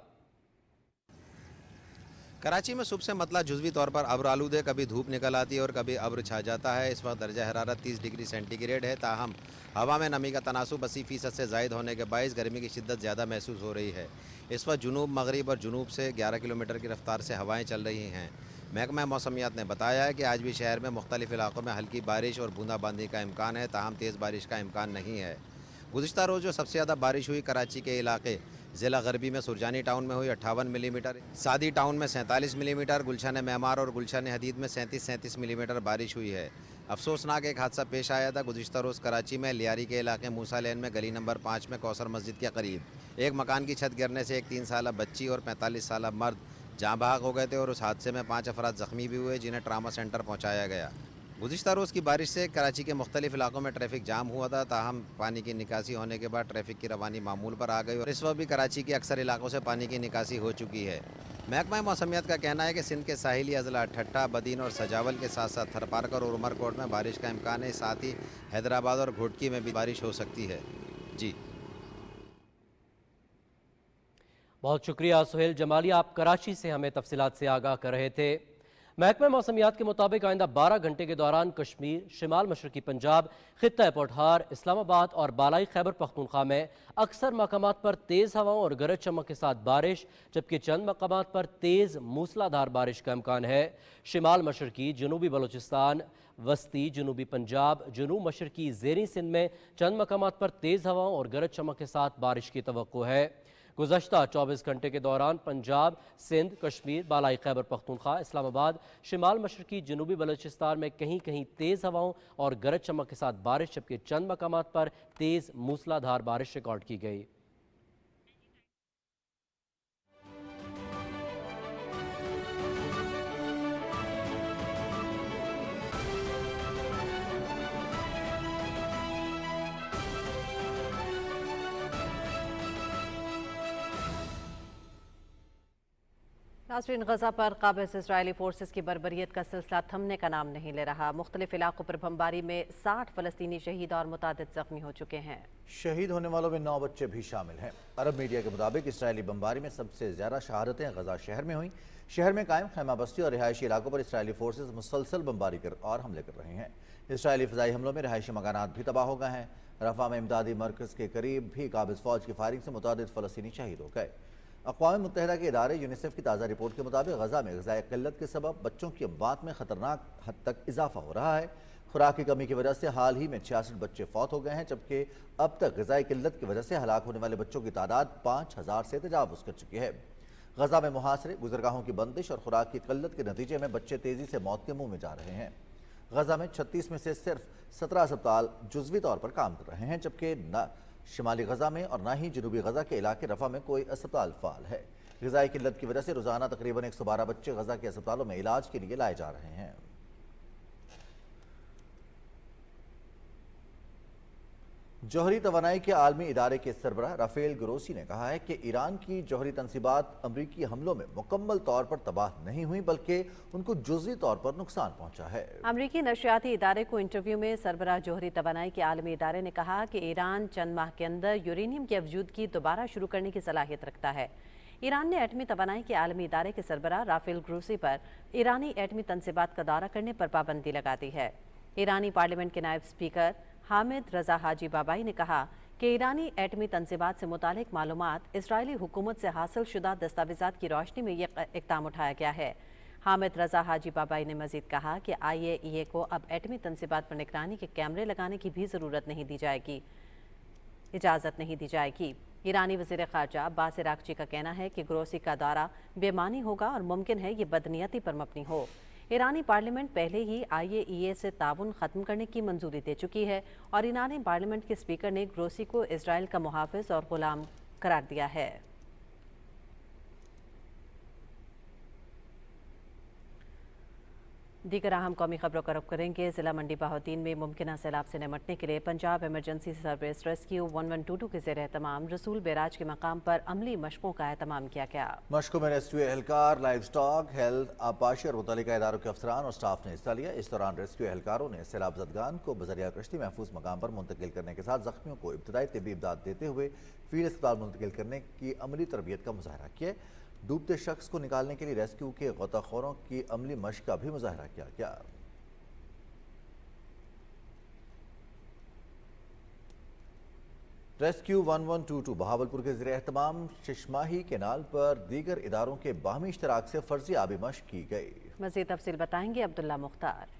कराची में सुबह से मतला जुज़वी तौर पर अब्र आलूद है, कभी धूप निकल आती है और कभी अब्र छा जाता है। इस वक्त दर्जा हरारत 30 डिग्री सेंटीग्रेड है, ताहम हवा में नमी का तनासुब 80% से ज़ायद होने के बायस गर्मी की शिद्दत ज़्यादा महसूस हो रही है। इस वक्त जुनूब, मगरिब और जुनूब से 11 किलोमीटर की रफ्तार से हवाएँ चल रही हैं। महकमा मौसमियात ने बताया है कि आज भी शहर में मुख्तलिफ इलाकों में हल्की बारिश और बूंदाबांदी का इम्कान है, ताहम तेज़ बारिश का इम्कान नहीं है। गुज़िश्ता रोज़ जो सबसे ज़्यादा बारिश हुई कराची के इलाके ज़िला गरबी में सुरजानी टाउन में हुई 58 मिलीमीटर, सादी टाउन में 47 मिलीमीटर, गुलशन मेमार और गुलशन हदीद में 37 मिलीमीटर बारिश हुई है। अफसोसनाक एक हादसा पेश आया था गुज़िश्ता रोज़ कराची में लियारी के इलाके मूसा लेन में गली नंबर 5 में कौसर मस्जिद के करीब एक मकान की छत गिरने से एक 3 साला बच्ची और 45 साला मर्द जाँ बहक हो गए थे और उस हादसे में 5 अफराद ज़ख्मी भी हुए, जिन्हें ट्रामा सेंटर पहुँचाया गया। गुज़िश्ता रोज़ की बारिश से कराची के मुख्तलिफ इलाकों में ट्रैफिक जाम हुआ था, ताहम पानी की निकासी होने के बाद ट्रैफिक की रवानी मामूल पर आ गई और इस वक्त भी कराची के अक्सर इलाकों से पानी की निकासी हो चुकी है। महकमा मौसमियात का कहना है कि सिंध के साहिली अजला ठट्टा, बदीन और सजावल के साथ साथ थरपारकर और उमरकोट में बारिश का इम्कान है, साथ ही हैदराबाद और घोटकी में भी बारिश हो सकती है। जी बहुत शुक्रिया सुहेल जमाली, आप कराची से हमें तफसीलात से आगाह कर रहे थे। महकमा मौसमियात के मुताबिक आइंदा 12 घंटे के दौरान कश्मीर, शिमाल मशरकी पंजाब, खित्ता पोठार, इस्लामाबाद और बालाई खैबर पख्तूनख्वा में अक्सर मकामात पर तेज़ हवाओं और गरज चमक के साथ बारिश, जबकि चंद मकामात पर तेज़ मूसलाधार बारिश का इम्कान है। शिमाल मशरकी, जनूबी बलोचिस्तान, वस्ती, जनूबी पंजाब, जनूब मशरकी ज़ेरी सिंध में चंद मकामात पर तेज़ हवाओं और गरज चमक के साथ बारिश की तवक्को है। गुज़श्ता 24 घंटे के दौरान पंजाब, सिंध, कश्मीर, बालाई खैबर पख्तूनख्वा, इस्लामाबाद, शिमाल मशरकी, जनूबी बलोचिस्तान में कहीं कहीं तेज़ हवाओं और गरज चमक के साथ बारिश, जबकि चंद मकामात पर तेज़ मूसलाधार बारिश रिकॉर्ड की गई। नाज़रीन, गजा पर काबिज इजरायली फोर्सेस की बर्बरियत का सिलसिला थमने का नाम नहीं ले रहा। मुख्तलिफ इलाकों पर बमबारी में 60 फलस्तीनी शहीद और मुतादिद जख्मी हो चुके हैं। शहीद होने वालों में 9 बच्चे भी शामिल हैं। अरब मीडिया के मुताबिक इसराइली बमबारी में सबसे ज़्यादा शहादतें गजा शहर में हुई। शहर में कायम खैमा बस्ती और रिहायशी इलाकों पर इसराइली फोर्सेस मुसलसल बमबारी कर और हमले कर रहे हैं। इसराइली फ़िज़ाई हमलों में रिहायशी मकानात भी तबाह हो गए हैं। रफ़ा में इमदादी मरकज़ के करीब भी काबिज फ़ौज की फायरिंग से मुतादिद फ़लस्तीनी शहीद हो गए। अक़वाम मुत्तहिदा के इदारे यूनिसेफ की ताज़ा रिपोर्ट के मुताबिक गजा में ग़िज़ाई क़िल्लत के सबब बच्चों की अमवात में ख़तरनाक हद तक इजाफा हो रहा है। खुराक की कमी की वजह से हाल ही में 66 बच्चे फौत हो गए हैं, जबकि अब तक ग़िज़ाई क़िल्लत की वजह से हलाक होने वाले बच्चों की तादाद 5000 से तजावुज़ कर चुकी है। गजा में मुहासरे, गुज़रगाहों की बंदिश और खुराक की क़िल्लत के नतीजे में बच्चे तेज़ी से मौत के मुँह में जा रहे हैं। गजा में 36 में से सिर्फ 17 अस्पताल जुज़वी तौर पर काम कर रहे हैं, जबकि न शिमाली गजा में और न ही जनूबी गजा के इलाके रफ़ा में कोई अस्पताल फ़ाल है। ग़िज़ाई क़िल्लत की वजह से रोज़ाना तकरीबन 112 बच्चे गजा के अस्पतालों में इलाज के लिए लाए जा रहे हैं। जौहरी तवानाई के आलमी इदारे के सरबराह राफेल ग्रोसी ने कहा है कि ईरान की जौहरी तनसीबात अमरीकी हमलों में मुकम्मल तौर पर तबाह नहीं हुई, बल्कि उनको जुज़वी तौर पर नुकसान पहुंचा है। अमरीकी नशियाती इदारे को इंटरव्यू में सरबराह जौहरी तवानाई के आलमी इदारे ने कहा कि ईरान चंद माह के अंदर यूरेनियम की अवजूदगी दोबारा शुरू करने की सलाहियत रखता है। ईरान ने एटमी तवानाई के आलमी इदारे के सरबराह राफेल ग्रोसी पर ईरानी एटमी तनसीबात का दौरा करने पर पाबंदी लगा दी है। ईरानी पार्लियामेंट के नायब स्पीकर हामिद रजा हाजी बाबाई ने कहा कि ईरानी एटमी तनसीबात से मुतालिक मालूमात इजरायली हुकूमत से हासिल शुदा दस्तावेज़ात की रोशनी में यह इक़दाम उठाया गया है। हामिद रजा हाजी बाबाई ने मजीद कहा कि IAEA को अब एटमी तनसीबात पर निगरानी के कैमरे लगाने की भी इजाज़त नहीं दी जाएगी। ईरानी वज़ीर ख़ारजा अब्बास अराग़ची का कहना है कि ग्रोसी का दौरा बेमानी होगा और मुमकिन है ये बदनीयती पर मबनी हो। ईरानी पार्लियामेंट पहले ही IAEA से ताउन ख़त्म करने की मंजूरी दे चुकी है और ईरानी पार्लियामेंट के स्पीकर ने ग्रोसी को इजराइल का मुहाफ़िज़ और ग़ुलाम करार दिया है। दीगर अहम कौमी खबरों का रुख करेंगे। ज़िला मंडी बहाउद्दीन में मुमकिन सैलाब से निमटने के लिए पंजाब एमरजेंसी सर्विस रेस्क्यू 1122 के ज़ेर एहतमाम रसूल बैराज के मकाम पर अमली मशकों का एहतमाम किया गया। मशकों में रेस्क्यू एहलकार, लाइव स्टॉक, हेल्थ, आबपाशी और मुतल्लिका इदारों के अफसरान और स्टाफ ने हिस्सा लिया। इस दौरान रेस्क्यू एहलकारों ने सैलाब ज़दगान को बज़रिया कश्ती महफूज मकाम पर मुंतकिल करने के साथ ज़ख्मियों को इब्तदाई तिब्बी इमदाद देते हुए फील्ड अस्पताल मुंतकिल करने की अमली तरबियत का मुजाहरा किया। डूबते शख्स को निकालने के लिए रेस्क्यू के गोताखोरों की अमली मशक का भी मुजाहरा किया गया। रेस्क्यू 1122 बहावलपुर के ज़रिए एहतमाम शिशमाही केनाल पर दीगर इदारों के बाहमी इश्तराक से फर्जी आबी मशक की गई। मज़ीद तफसील बताएंगे अब्दुल्ला मुख्तार।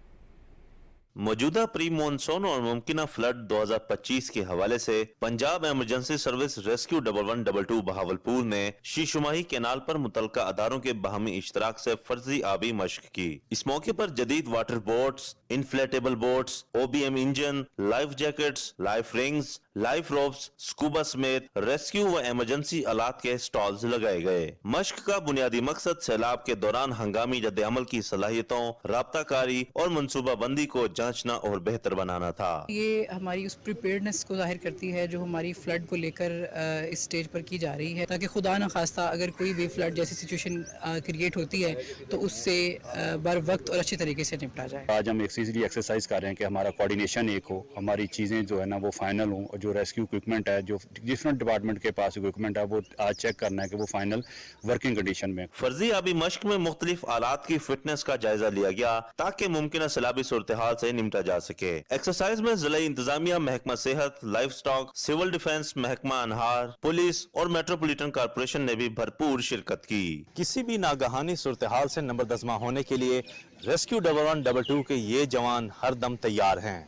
मौजूदा प्री मानसून और मुमकिन फ्लड 2025 के हवाले से Punjab emergency service rescue 1122 Bahawalpur ने शीशुमाही केनाल पर मुतलका अदारों के बाहमी इश्तराक से फर्जी आबी मशक की। इस मौके पर जदीद water boats, inflatable boats, OBM engine, life jackets, life rings, life ropes, scuba समेत रेस्क्यू व इमरजेंसी आलात के स्टॉल्स लगाए गए। मशक का बुनियादी मकसद सैलाब के दौरान हंगामी रद्द अमल की सलाहियतों, राब्ताकारी और मनसूबा बंदी को जांचना और बेहतर बनाना था। ये हमारी उस प्रिपेयर्डनेस को जाहिर करती है जो हमारी फ्लड को लेकर इस स्टेज पर की जा रही है, ताकि खुदा न खास्ता अगर कोई भी फ्लड जैसी सिचुएशन क्रिएट होती है तो उससे बर वक्त और अच्छे तरीके से निपटा जाए। आज हम एक सीजरी एक्सरसाइज कर रहे हैं कि हमारा कोऑर्डिनेशन एक हो, हमारी चीज़ें जो है ना वो फाइनल हों, और जो रेस्क्यू इक्विपमेंट है, जो डिफरेंट डिपार्टमेंट के पास इक्विपमेंट है, वो आज चेक करना है कि वो फाइनल वर्किंग कंडीशन में। फर्जी आबी मशक में मुख्तलिफ आलात की फिटनेस का जायजा लिया गया ताकि मुमकिन सैलाबी सूरत हाल से निपटा जा सके। एक्सरसाइज में जिला इंतजामिया, महकमा सेहत, लाइफ स्टॉक, सिविल डिफेंस, महकमा अनहार, पुलिस और मेट्रोपॉलिटन कॉर्पोरेशन ने भी भरपूर शिरकत की। किसी भी नागहानी सूरत हाल से नंबरदस्मा होने के लिए रेस्क्यू 1122 के ये जवान हर दम तैयार हैं।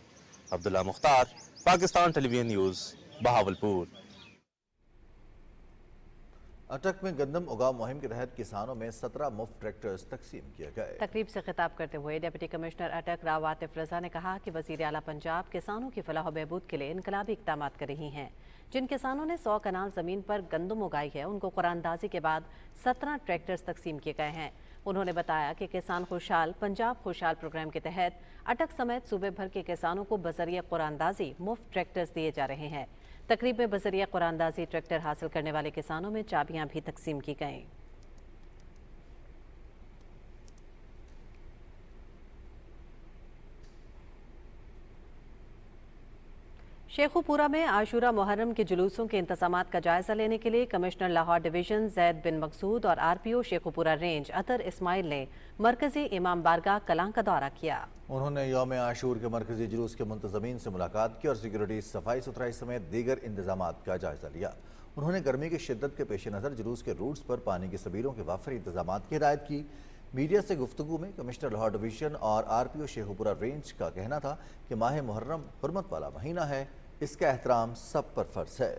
Abdullah Mukhtar, Pakistan television news, Bahawalpur. अटक में गंदम उगाव मुहिम के तहत किसानों में 17 मुफ्त ट्रैक्टर्स तकसीम किए गए। तकरीब से खिताब करते हुए डिप्टी कमिश्नर अटक राव आतिफ रजा ने कहा कि वज़ीर आला पंजाब किसानों की फलाह व बहबूद के लिए इनकलाबी इक़दाम कर रही हैं। जिन किसानों ने 100 कनाल ज़मीन पर गंदम उगाई है उनको कुरानदाजी के बाद 17 ट्रैक्टर्स तकसीम किए गए हैं। उन्होंने बताया कि किसान खुशहाल पंजाब खुशहाल प्रोग्राम के तहत अटक समेत सूबे भर के किसानों को बजरिया कुरानदाजी मुफ्त ट्रैक्टर्स दिए जा रहे हैं। तकरीब में बजरिया कुरानदाजी ट्रैक्टर हासिल करने वाले किसानों में चाबियां भी तकसीम की गईं। शेखुपुरा में आशूरा मुहर्रम के जुलूसों के इंतजामात का जायजा लेने के लिए कमिश्नर लाहौर डिवीजन जैद बिन मकसूद और आरपीओ शेखुपुरा रेंज अतर इस्माइल ने मरकजी इमाम बारगाह कलां का दौरा किया। उन्होंने यौम आशूर के मरकजी जुलूस के मुंतजमीन से मुलाकात की और सिक्योरिटी, सफाई सुथराई समेत दीगर इंतजामात का जायजा लिया। उन्होंने गर्मी की शिद्दत के पेश नज़र जुलूस के रूट्स पर पानी की सबीलों के वाफरी इंतजामात की हिदायत की। मीडिया से गुफ्तगू में कमिश्नर लाहौर डिवीजन और आरपीओ शेखुपुरा रेंज का कहना था कि माह मुहर्रम हुर्मत वाला महीना है, इसका एहतराम सब पर फर्ज है।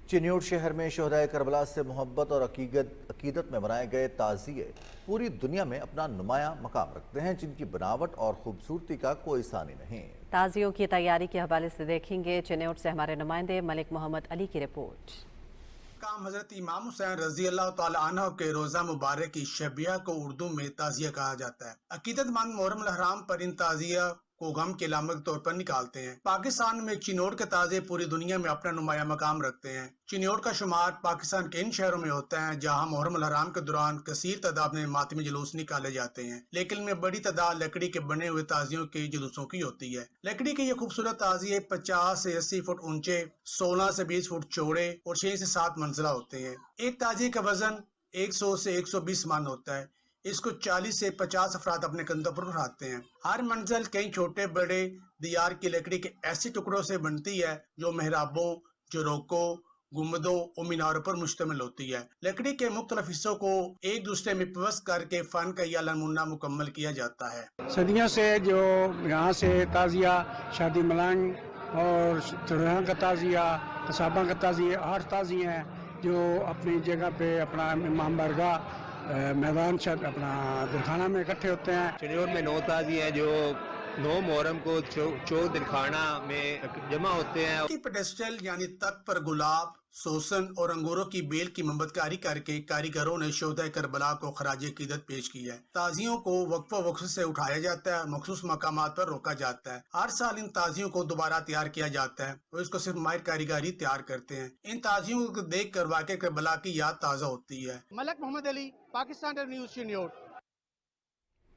चिन्यूट शहर में शोहदाए करबला से मोहब्बत और अकीदत में बनाए गए ताज़िए पूरी दुनिया में अपना नुमाया मकाम रखते हैं, जिनकी बनावट और खूबसूरती का कोई सानी नहीं। ताज़ियों की तैयारी के हवाले से देखेंगे चिन्यूट से हमारे नुमाइंदे मलिक मोहम्मद अली की रिपोर्ट। काम हजरत इमाम हुसैन रजी अल्लाह तआला अन्हु के रोज़ा मुबारक की शबिया को उर्दू में ताज़िया कहा जाता है। अकीदतमंद मुहर्रम अल-हराम पर इन ताज़िया को गम के लामक के तौर पर निकालते हैं। पाकिस्तान में चिन्योट के ताज़े पूरी दुनिया में अपना नुमाया मकाम रखते हैं। चिन्योट का शुमार पाकिस्तान के इन शहरों में होता है जहां मुहर्रम अल-हराम के दौरान कसीर तादाद में मातमी जुलूस निकाले जाते हैं, लेकिन में बड़ी तादाद लकड़ी के बने हुए ताजियों के जुलूसों की होती है। लकड़ी के ये खूबसूरत ताजिए 50 से 80 फुट ऊंचे, 16 से 20 फुट चौड़े और 6 से 7 मंजिला होते हैं। एक ताजिए का वजन 100 से 120 मन होता है। इसको 40 से 50 अफराद अपने कंधों पर उठाते हैं। हर मंजिल कई छोटे बड़े दियार की लकड़ी के ऐसे टुकड़ों से बनती है जो मेहराबों, जोरोकों, गुम्बदों और मीनारों पर मुश्तमिल होती है। लकड़ी के मुख्तलिफ हिस्सों को एक दूसरे में पिवस्त करके फन का यह नमूना मुकम्मल किया जाता है। सदियों से जो यहाँ से ताजिया, शादी मलंग और चढ़ा का ताजिया, कसाबा का ताजिया, 8 ताजिए हैं जो अपनी जगह पे अपना इमाम बारगाह मैदान अपना दिलखाना में इकट्ठे होते हैं। चिन्योट में 9 ताज़ी हैं जो 9 मुहर्रम को चौक दिलखाना में जमा होते हैं। पेडेस्टल यानी तख्त पर गुलाब, सोसन और अंगूरों की बेल की मोमबतकारी करके कारीगरों ने शोहदाए करबला को खराज अकीदत पेश की है। ताजियों को वक्फा वक्फ से उठाया जाता है, मखसूस मकामात पर रोका जाता है। हर साल इन ताजियों को दोबारा तैयार किया जाता है और इसको सिर्फ माहिर कारीगरी तैयार करते हैं। इन ताजियों को देख कर वाक़ई करबला की याद ताज़ा होती है। मलिक मोहम्मद अली, पाकिस्तान न्यूज़ चिन्योट।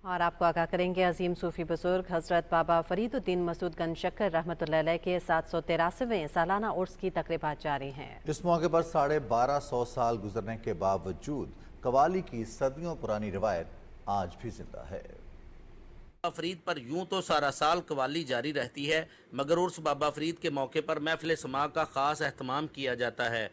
और आपको आगाह करेंगे अजीम सूफी बुजुर्ग हजरत बाबा फरीदुद्दीन मसूद गंज शक्कर रहमतुल्लाह अलैह के 783वें सालाना उर्स की तकरीबात जारी हैं। इस मौके पर 1250 साल गुजरने के बावजूद कवाली की सदियों पुरानी रिवायत आज भी जिंदा है। फरीद पर यूं तो सारा साल कवाली जारी रहती है, मगर उर्स बाबा फरीद के मौके पर महफिल समा का खास एहतमाम किया जाता है।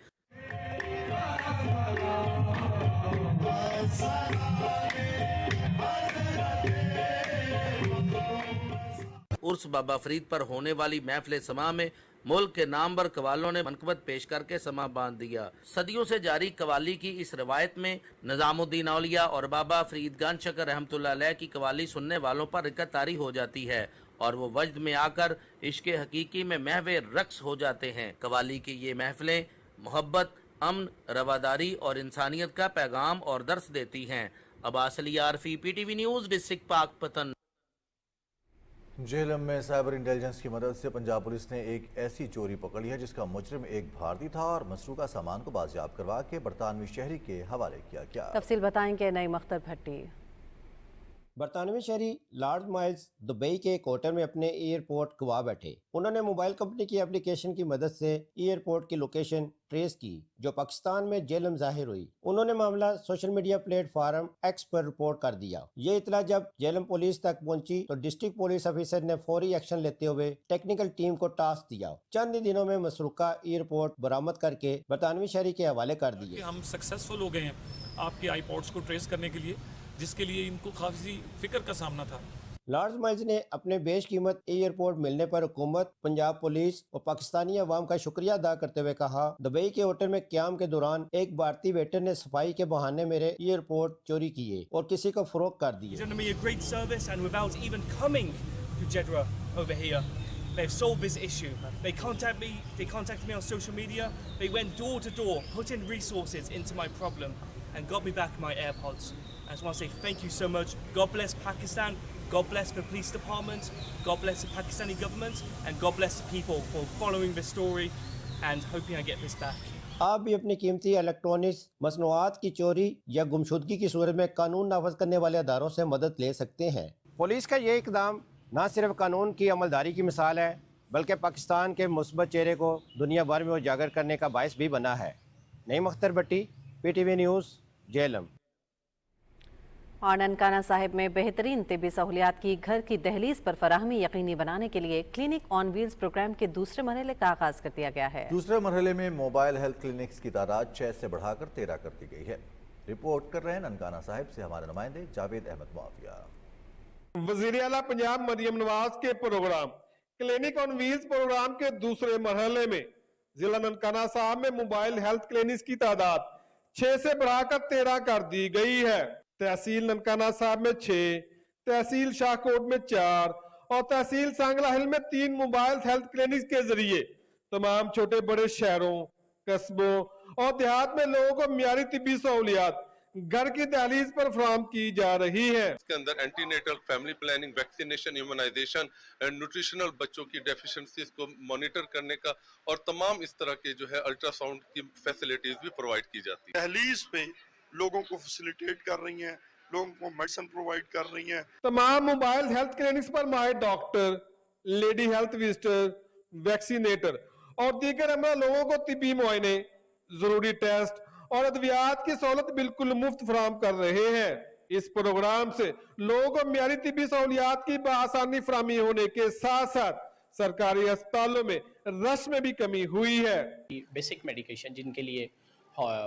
उर्स बाबा फरीद पर होने वाली महफिल समा में मुल्क के नामवर कवालों ने मनकबत पेश करके समा बांध दिया। सदियों से जारी कवाली की इस रवायत में निज़ामुद्दीन औलिया और बाबा फरीद गंज शक्कर रहमतुल्लाह अलैह की कवाली सुनने वालों पर रिकत तारी हो जाती है और वो वजद में आकर इश्क हकीकी में महवे रक्स हो जाते हैं। कवाली की ये महफिलें मोहब्बत, अमन, रवादारी और इंसानियत का पैगाम और दर्स देती हैं। Abbas Ali Arfi, PTV news, district Pakpattan. Jhelum में साइबर इंटेलिजेंस की मदद से पंजाब पुलिस ने एक ऐसी चोरी पकड़ी है जिसका मुजरिम एक भारतीय था और मसरूका सामान को बाजियाब करवा के बरतानवी शहरी के हवाले किया गया। तफसील बताएंगे नई मख्तर भट्टी। बरतानवी शहरी लॉर्ड माइल्स दुबई के एक होटल में अपने एयरपोर्ट गवा बैठे। उन्होंने मोबाइल कंपनी की एप्लीकेशन की मदद से एयरपोर्ट की लोकेशन ट्रेस की जो पाकिस्तान में जेलम जाहिर हुई। उन्होंने मामला सोशल मीडिया प्लेटफॉर्म एक्स पर रिपोर्ट कर दिया। ये इतला जब जेलम पुलिस तक पहुंची तो डिस्ट्रिक्ट पुलिस ऑफिसर ने फौरी एक्शन लेते हुए टेक्निकल टीम को टास्क दिया। चंद ही दिनों में मसरूका एयरपोर्ट बरामद करके बरतानवी शहरी के हवाले कर दिए। हम सक्सेसफुल हो गए हैं आपके आईपॉड्स को ट्रेस करने के लिए, जिसके लिए इनको काफी फिक्र का सामना था। लॉर्ड माइल्स ने अपने बेशकीमत एयरपोर्ट मिलने पर हुकूमत, पंजाब पुलिस और पाकिस्तानी अवाम का शुक्रिया अदा करते हुए कहा, दुबई के होटल में क्याम के दौरान एक भारतीय वेटर ने सफाई के बहाने मेरे एयरपोर्ट चोरी किए और किसी को फरोख्त कर दिए। They've solved this issue. They contacted me on social media. They went door to door, put in resources into my problem and got me back my AirPods. I just want to say thank you so much. God bless Pakistan. God bless the police department. God bless the Pakistani government. And God bless the people for following this story and hoping I get this back. आप भी अपनी कीमती electronics मसनूआत की चोरी या गुमशुदगी की सूरत में कानून नाफज करने वाले अदारों से मदद ले सकते हैं। पुलिस का ये इकदाम نہ صرف قانون کی عملداری کی مثال ہے بلکہ پاکستان کے مثبت چہرے کو دنیا بھر میں اجاگر کرنے کا باعث بھی بنا ہے۔ نعیم اختر بٹی، PTV نیوز، جہلم۔ اور ننکانہ صاحب میں بہترین طبی سہولیات کی گھر کی دہلیز پر فراہمی یقینی بنانے کے لیے کلینک آن ویلز پروگرام کے دوسرے مرحلے کا آغاز کر دیا گیا ہے۔ دوسرے مرحلے میں موبائل ہیلتھ کلینکس کی تعداد 6 سے بڑھا کر 13 کر دی گئی ہے۔ رپورٹ کر رہے ہیں ننکانہ صاحب سے ہمارے نمائندے جاوید احمد معافیہ۔ وزیر اعلیٰ پنجاب مریم نواز کے پروگرام کلینک آن ویلز پروگرام کے دوسرے مرحلے میں ضلع ننکانہ صاحب میں موبائل ہیلتھ کلینکس کی تعداد 6 سے بڑھا کر 13 کر دی گئی ہے۔ تحصیل ننکانہ صاحب میں 6، تحصیل شاہ کوٹ میں 4 اور تحصیل سانگلہ ہل میں 3 موبائل ہیلتھ کلینکس کے ذریعے تمام چھوٹے بڑے شہروں، قصبوں اور دیہات میں لوگوں کو معیاری طبی سہولیات گھر کی دہلیز پر فراہم کی جا رہی ہے۔ اس کے اندر antenatal, family planning, vaccination, immunisation, nutritional بچوں کی ڈیفیشنسیز کو مانیٹر کرنے کا اور تمام اس طرح کے جو ہے الٹرا ساؤنڈ کی فیسلٹیز بھی پرووائڈ کی جاتی ہیں۔ دہلیز پہ لوگوں کو فیسیلیٹیٹ کر رہی ہیں، لوگوں کو میڈیسن پرووائڈ کر رہی ہیں۔ تمام موبائل ہیلتھ کلینکس پر ماہر ڈاکٹر، لیڈی ہیلتھ وزٹر، ویکسینیٹر اور دیگر عملہ لوگوں کو طبی معائنے، ضروری ٹیسٹ اور ادویات کی سہولت بالکل مفت فراہم کر رہے ہیں۔ اس پروگرام سے لوگوں کو معیاری طبی سہولیات کی بآسانی فراہمی ہونے کے ساتھ ساتھ سرکاری ہسپتالوں میں رش میں بھی کمی ہوئی ہے۔ بیسک میڈیکیشن جن کے لیے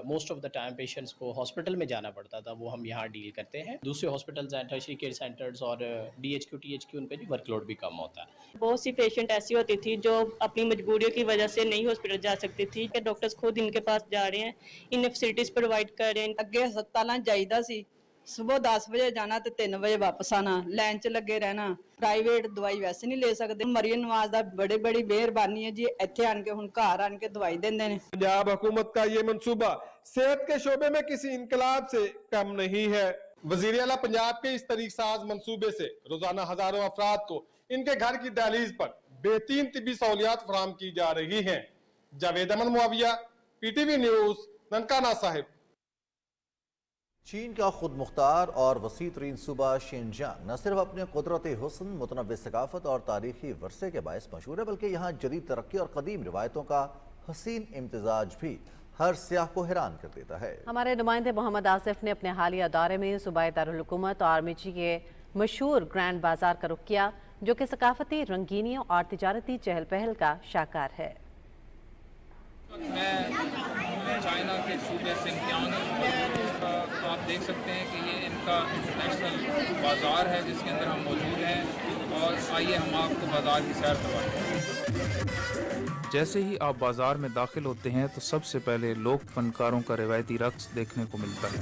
most of the time patients کو ہاسپٹل میں جانا پڑتا تھا وہ ہم یہاں ڈیل کرتے ہیں۔ دوسرے ہاسپٹلز ہیں، ٹرشری کیئر سینٹرز اور DHQ THQ، ان پہ بھی ورک لوڈ بھی کم ہوتا ہے۔ بہت سی پیشنٹ ایسی ہوتی تھی جو اپنی مجبوریوں کی وجہ سے نہیں ہاسپٹل جا سکتی تھی کہ ڈاکٹرز خود ان کے پاس جا رہے ہیں، انہیں فیسلٹیز پرووائڈ کر رہے ہیں۔ ਅੱਗੇ ਹਸਪਤਾਲਾਂ ਜਾਈਦਾ ਸੀ ਸਵੇਰ 10 ਵਜੇ ਜਾਣਾ ਤੇ 3 ਵਜੇ ਵਾਪਸ ਆਣਾ, ਲਾਈਨ 'ਚ ਲੱਗੇ ਰਹਿਣਾ। ਪ੍ਰਾਈਵੇਟ ਦਵਾਈ ਵੈਸੇ ਨਹੀਂ ਲੈ ਸਕਦੇ। ਮਰੀਮ ਨਵਾਜ਼ ਦਾ ਬੜੀ ਮਿਹਰਬਾਨੀ ਹੈ ਜੀ, ਇੱਥੇ ਆਣ ਕੇ ਹੁਣ ਘਰ ਆਣ ਕੇ ਦਵਾਈ ਦਿੰਦੇ ਨੇ। पंजाब हुकूमत का ये मंसूबा सेहत के शोबे में किसी इनकलाब से कम नहीं है। वजीर आला पंजाब के इस तरीक साज मंसूबे से रोजाना हजारों अफराद को इनके घर की दहलीज पर बेहतरीन तिबी सहूलियात फराहम की जा रही हैं। Javed Ahmed Muavia, PTV news, Nankana Sahib. چین کا خود مختار اور وسیع ترین صوبہ شینجیانگ نہ صرف اپنے قدرتی حسن، متنوع ثقافت اور تاریخی ورثے کے باعث مشہور ہے بلکہ یہاں جدید ترقی اور قدیم روایتوں کا حسین امتزاج بھی ہر سیاح کو حیران کر دیتا ہے۔ ہمارے نمائندے محمد آصف نے اپنے حالیہ دورے میں صوبائی دارالحکومت اور آرمیچی کے مشہور گرینڈ بازار کا رخ کیا جو کہ ثقافتی رنگینیوں اور تجارتی چہل پہل کا شاہکار ہے۔ میں چائنا کے صوبے سنکیانگ، آپ دیکھ سکتے ہیں کہ یہ ان کا انٹرنیشنل بازار ہے جس کے اندر ہم موجود ہیں، اور آئیے ہم آپ کو بازار کی سیر کروائیں۔ جیسے ہی آپ بازار میں داخل ہوتے ہیں تو سب سے پہلے لوک فنکاروں کا روایتی رقص دیکھنے کو ملتا ہے۔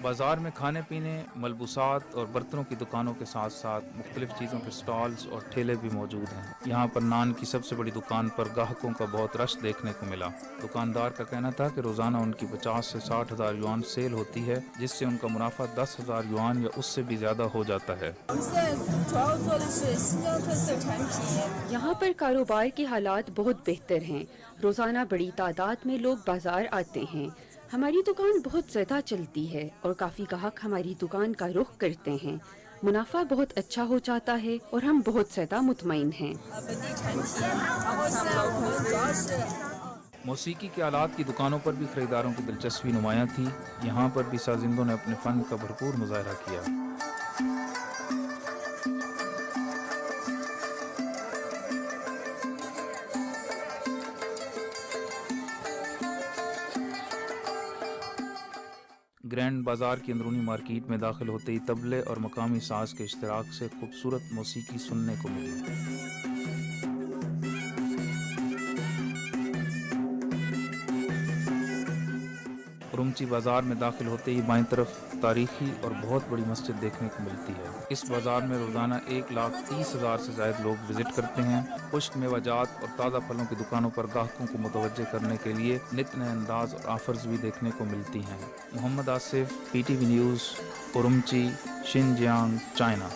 بازار میں کھانے پینے، ملبوسات اور برتنوں کی دکانوں کے ساتھ ساتھ مختلف چیزوں کے سٹالز اور ٹھیلے بھی موجود ہیں۔ یہاں پر نان کی سب سے بڑی دکان پر گاہکوں کا بہت رش دیکھنے کو ملا۔ دکاندار کا کہنا تھا کہ روزانہ ان کی 50 سے 60 ہزار یوان سیل ہوتی ہے، جس سے ان کا منافع 10 ہزار یوان یا اس سے بھی زیادہ ہو جاتا ہے۔ یہاں پر کاروبار کے حالات بہت بہتر ہیں۔ روزانہ بڑی تعداد میں لوگ بازار آتے ہیں۔ ہماری دکان بہت زیادہ چلتی ہے اور کافی گاہک ہماری دکان کا رخ کرتے ہیں۔ منافع بہت اچھا ہو جاتا ہے اور ہم بہت زیادہ مطمئن ہیں۔ موسیقی کے آلات کی دکانوں پر بھی خریداروں کی دلچسپی نمایاں تھی۔ یہاں پر بھی سازندوں نے اپنے فن کا بھرپور مظاہرہ کیا۔ گرینڈ بازار کی اندرونی مارکیٹ میں داخل ہوتے ہی طبلے اور مقامی ساز کے اشتراک سے خوبصورت موسیقی سننے کو ملی۔ اورمچی بازار میں داخل ہوتے ہی بائیں طرف تاریخی اور بہت بڑی مسجد دیکھنے کو ملتی ہے۔ اس بازار میں روزانہ 1,30,000 سے زائد لوگ وزٹ کرتے ہیں۔ خشک میوہ جات اور تازہ پھلوں کی دکانوں پر گاہکوں کو متوجہ کرنے کے لیے نت نئے انداز اور آفرز بھی دیکھنے کو ملتی ہیں۔ Muhammad Asif, PTV news, Urumqi, Xinjiang, China.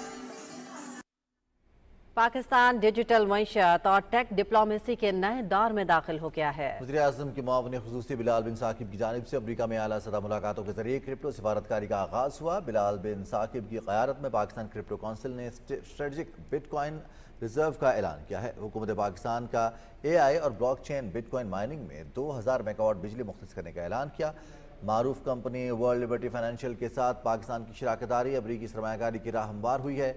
Pakistan digital मईशत और टेक डिप्लोमेसी के नए दौर में दाखिल हो गया है। वज़ीर-ए-आज़म के मुआविन खुसूसी बिलाल बिन साकिब की जानिब से अमरीका में आला सतह मुलाकातों के जरिए क्रिप्टो सिफारतकारी का आगाज़ हुआ। बिलाल बिन साकिब की क़यादत में पाकिस्तान क्रिप्टो काउंसिल ने स्ट्रेटजिक बिटकॉइन रिजर्व का ऐलान किया है। हुकूमत पाकिस्तान का AI और ब्लॉकचेन बिटकॉइन माइनिंग में 2000 मेगावाट बिजली मुख्तस करने का ऐलान किया। मारूफ कंपनी वर्ल्ड लिबर्टी फाइनेंशियल के साथ पाकिस्तान की शराकतदारी अमरीकी सरमायाकारी की राह हमवार हुई है।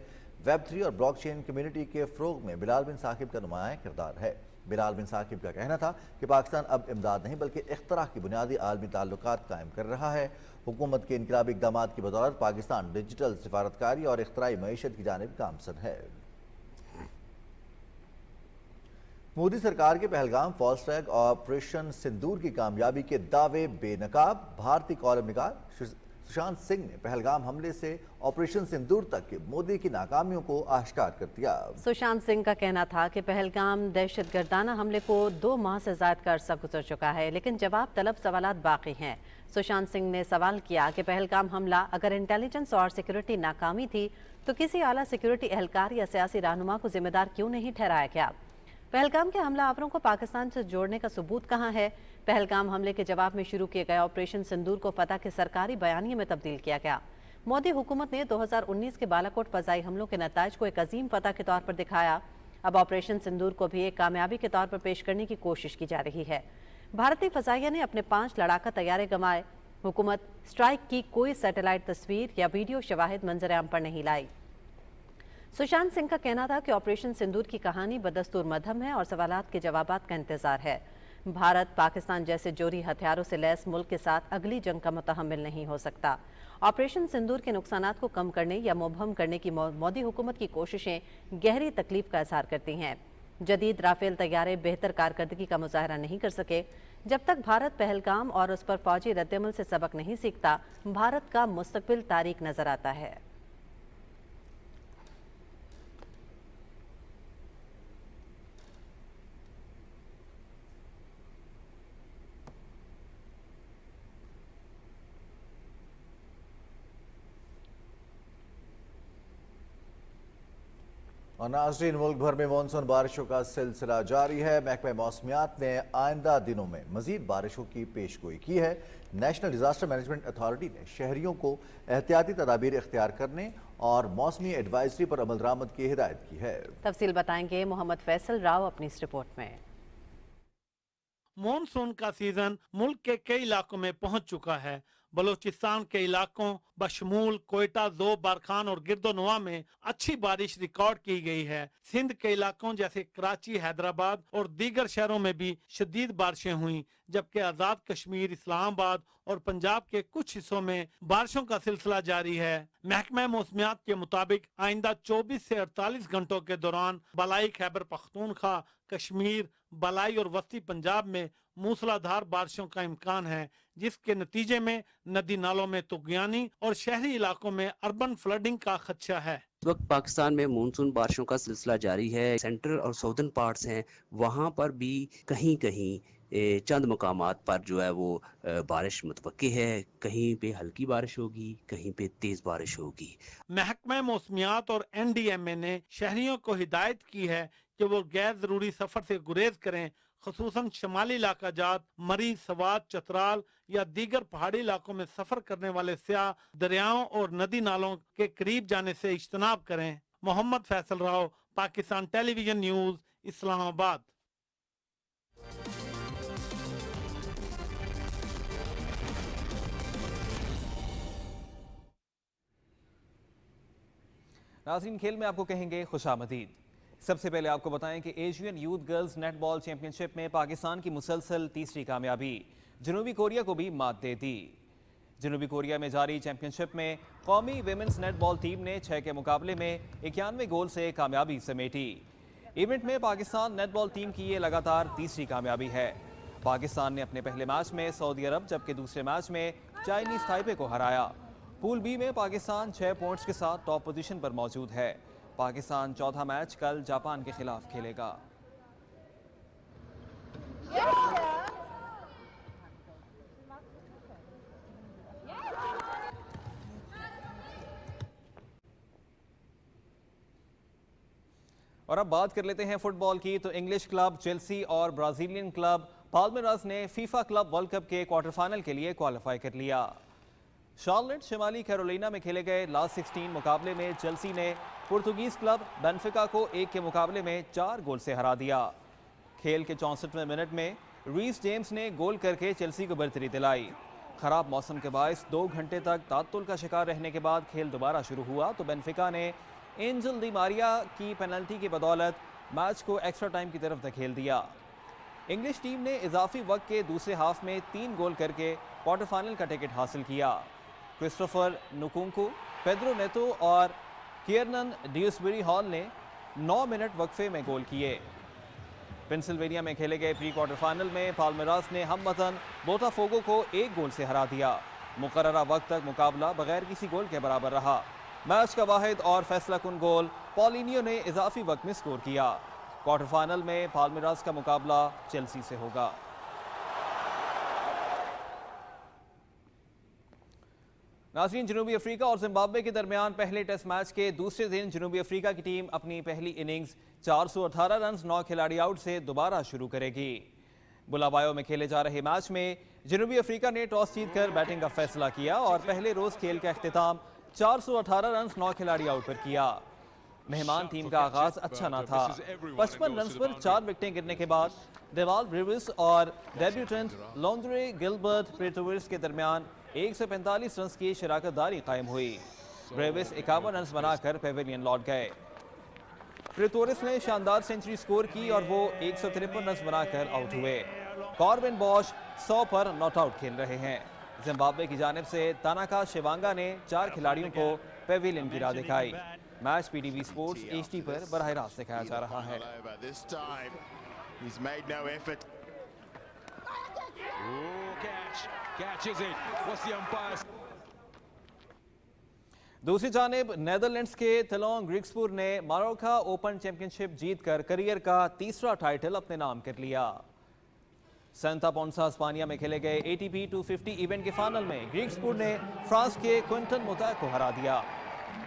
वेब3 और ब्लॉकचेन कम्युनिटी के फ़रोग में बिलाल बिन साकिब का नुमायां किरदार है। बिलाल बिन साकिब का कहना था कि पाकिस्तान अब इमदाद नहीं बल्कि इख्तराह की बुनियादी आलमी ताल्लुकात कायम कर रहा है। हुकूमत के इनकलाबी इक़दामात की बदौलत पाकिस्तान डिजिटल सिफारतकारी और इख्तराई मईशत की जानिब गामजन है। मोदी सरकार के पहलगाम फॉल्स ट्रैक ऑपरेशन सिंदूर की कामयाबी के दावे बेनकाब। भारतीय कॉलम निगार सुशांत सिंह ने पहलगाम हमले से ऑपरेशन सिंदूर तक के मोदी की नाकामियों को आश्कार कर दिया। सुशांत सिंह का कहना था कि पहलगाम दहशतगर्दाना हमले को 2 माह से ज़ायद का अरसा गुजर चुका है, लेकिन जवाब तलब सवालात बाकी हैं। सुशांत सिंह ने सवाल किया कि पहलगाम हमला अगर इंटेलिजेंस और सिक्योरिटी नाकामी थी तो किसी आला सिक्योरिटी एहलकार या सियासी रहनुमा को जिम्मेदार क्यों नहीं ठहराया गया। पहलगाम के हमलावरों को पाकिस्तान से जोड़ने का सबूत कहाँ है। पहलगाम हमले के जवाब में शुरू किए गए ऑपरेशन सिंदूर को फतह के सरकारी बयानिए में तब्दील किया गया। मोदी हुकूमत ने 2019 के बालाकोट फजाई हमलों के नताइज को एक अजीम फतह के तौर पर दिखाया। अब ऑपरेशन सिंदूर को भी एक कामयाबी के तौर पर पेश करने की कोशिश की जा रही है। भारतीय फजाइया ने अपने 5 लड़ाका तैयारे गंवाए। हुकूमत स्ट्राइक की कोई सैटेलाइट तस्वीर या वीडियो शवाहिद मंजर-ए-आम पर नहीं लाई। सुशांत सिंह का कहना था कि ऑपरेशन सिंदूर की कहानी बदस्तूर मध्यम है और सवालात के जवाबात का इंतजार है। भारत पाकिस्तान जैसे जोरी हथियारों से लैस मुल्क के साथ अगली जंग का मुतहम्मिल नहीं हो सकता। ऑपरेशन सिंदूर के नुकसानात को कम करने या मुबहम करने की मोदी हुकूमत की कोशिशें गहरी तकलीफ का इजहार करती हैं। जदीद राफेल तैयारे बेहतर कारकर्दगी का मुजाहरा नहीं कर सके। जब तक भारत पहलगाम और उस पर फौजी रद्दअमल से सबक नहीं सीखता, भारत का मुस्तकबिल तारीक नजर आता है। और नाज़रीन, मुल्क भर में मानसून बारिशों का सिलसिला जारी है। महकमा मौसमियात ने आइंदा दिनों में मजीद बारिशों की पेशगोई की है। नेशनल डिजास्टर मैनेजमेंट अथॉरिटी ने शहरियों को एहतियाती तदाबीर इख्तियार करने और मौसमी एडवाइजरी पर अमल दरामद की हिदायत की है। तफसील बताएंगे मोहम्मद फैसल राव अपनी इस रिपोर्ट में। मॉनसून का सीजन मुल्क के कई इलाकों में पहुंच चुका है। बलूचिस्तान के इलाकों बशमूल कोयटा, ज़ोब, बारखान और गिरदोनवा में अच्छी बारिश रिकॉर्ड की गई है। सिंध के इलाकों जैसे कराची, हैदराबाद और दीगर शहरों में भी शदीद बारिशें हुई, जबकि आज़ाद कश्मीर, इस्लामाबाद और पंजाब के कुछ हिस्सों में बारिशों का सिलसिला जारी है। महकमा मौसमियात के मुताबिक आइंदा 24 से 48 घंटों के दौरान बलाई खैबर पख्तूनख्वा, कश्मीर, बलाई और वस्ती पंजाब में मूसलाधार बारिशों का इम्कान है, जिसके नतीजे में नदी नालों में तुगयानी और शहरी इलाकों में अर्बन फ्लडिंग का खदशा है। इस वक्त पाकिस्तान में मानसून बारिशों का सिलसिला जारी है। सेंट्रल और साउदर्न पार्ट्स हैं, वहाँ पर भी कहीं कहीं चंद मकामात पर जो है वो बारिश मुतवक्की है। कहीं पे हल्की बारिश होगी, कहीं पे तेज बारिश होगी। महकमा मौसमियात और NDMA ने शहरियों को हिदायत की है कि वो गैर जरूरी सफर से गुरेज करें, खसूसन शमाली इलाका जात, मरी, सवात, चतराल या दीगर पहाड़ी इलाकों में सफर करने वाले सियाह दरियाओं और नदी नालों के करीब जाने से इज्तनाब करें। Mohammad Faisal Rao, Pakistan television news, Islamabad. नाज़रीन, खेल में आपको कहेंगे खुशामदीद। सबसे पहले आपको बताएं कि Asian youth girls netball championship में पाकिस्तान की मुसलसल तीसरी कामयाबी, जनूबी कोरिया को भी मात दे दी। जनूबी कोरिया में जारी चैंपियनशिप में कौमी विमेंस नेटबॉल टीम ने 6 के मुकाबले में 91 गोल से कामयाबी समेटी। इवेंट में पाकिस्तान नेटबॉल टीम की ये लगातार तीसरी कामयाबी है। पाकिस्तान ने अपने पहले मैच में सऊदी अरब जबकि दूसरे मैच में चाइनीज ताइपे को हराया। पूल बी में पाकिस्तान 6 पॉइंट्स के साथ टॉप पोजीशन पर मौजूद है। पाकिस्तान चौथा मैच कल जापान के खिलाफ खेलेगा। और अब बात कर लेते हैं फुटबॉल की। तो इंग्लिश क्लब चेल्सी और ब्राजीलियन क्लब पाल्मेरास ने फीफा क्लब वर्ल्ड कप के क्वार्टर फाइनल के लिए क्वालिफाई कर लिया। शार्लेट शिमाली कैरोलिना में खेले गए लास्ट 16 मुकाबले में चेल्सी ने पुर्तगीज क्लब बेनफिका को 1 के मुकाबले में 4 गोल से हरा दिया। खेल के 64वें मिनट में रीस जेम्स ने गोल करके चेल्सी को बढ़तरी दिलाई। खराब मौसम के बायस 2 घंटे तक तात्तुल का शिकार रहने के बाद खेल दोबारा शुरू हुआ तो बेनफिका ने एंजल डी मारिया की पेनल्टी की बदौलत मैच को एक्स्ट्रा टाइम की तरफ धकेल दिया। इंग्लिश टीम ने इजाफी वक्त के दूसरे हाफ में 3 गोल करके क्वार्टर फाइनल का टिकट हासिल किया। क्रिस्टोफर नुकुंकू, पेड्रो नेतो और कियरनन ड्यूसबरी हॉल ने 9 मिनट वक्फे में गोल किए। पेंसिल्वेनिया में खेले गए प्री क्वार्टर फाइनल में पाल्मेरास ने हमवतन बोटाफोगो को 1 गोल से हरा दिया। मुकर्ररा वक्त तक मुकाबला बगैर किसी गोल के बराबर रहा। मैच का वाहिद और फैसला कुन गोल पॉलिनियो ने इजाफी वक्त में स्कोर किया। क्वार्टर फाइनल में पाल्मेरास का मुकाबला चेल्सी से होगा। नाज़रीन, जनूबी अफ्रीका और जिम्बाब्वे के दरमियान पहले टेस्ट मैच के दूसरे दिन जनूबी अफ्रीका की टीम अपनी पहली इनिंग्स 418 रन 9 खिलाड़ी आउट से दोबारा शुरू करेगी। बुलावायो में खेले जा रहे मैच में जनूबी अफ्रीका ने टॉस जीतकर बैटिंग का फैसला किया और पहले रोज खेल का अख्तिताम 418 रन 9 खिलाड़ी आउट पर किया। मेहमान टीम का आगाज अच्छा ना था। 55 रन पर 4 विकेटें गिरने के बाद डेवाल ब्रेविस और डेब्यूटेंट लॉन्ड्रे गिलबर्ट प्रेटोरिस के दरमियान 145 रन की शराकतदारी कायम हुई। ब्रेविस 51 रन बनाकर पेविलियन लौट गए। प्रेटोरिस ने शानदार सेंचुरी स्कोर की और वो 153 रन बनाकर आउट हुए। कॉर्बिन बॉश 100 पर नॉट आउट खेल रहे हैं। जिम्बाब्वे की जानिब से तानाका शिवांगा ने 4 खिलाड़ियों को पेविलियन की राह दिखाई। मैच पीटीवी स्पोर्ट्स HD पर बराह रास्त दिखाया जा रहा है। दूसरी जानिब नेदरलैंड्स के थलोंग ग्रिक्सपुर ने मारोका ओपन चैंपियनशिप जीतकर करियर का तीसरा टाइटल अपने नाम कर लिया। सेंटा पोंसा स्पानिया में खेले गए ATP 250 इवेंट के फाइनल में ग्रिक्सपुर ने फ्रांस के क्विंटन मोताय को हरा दिया।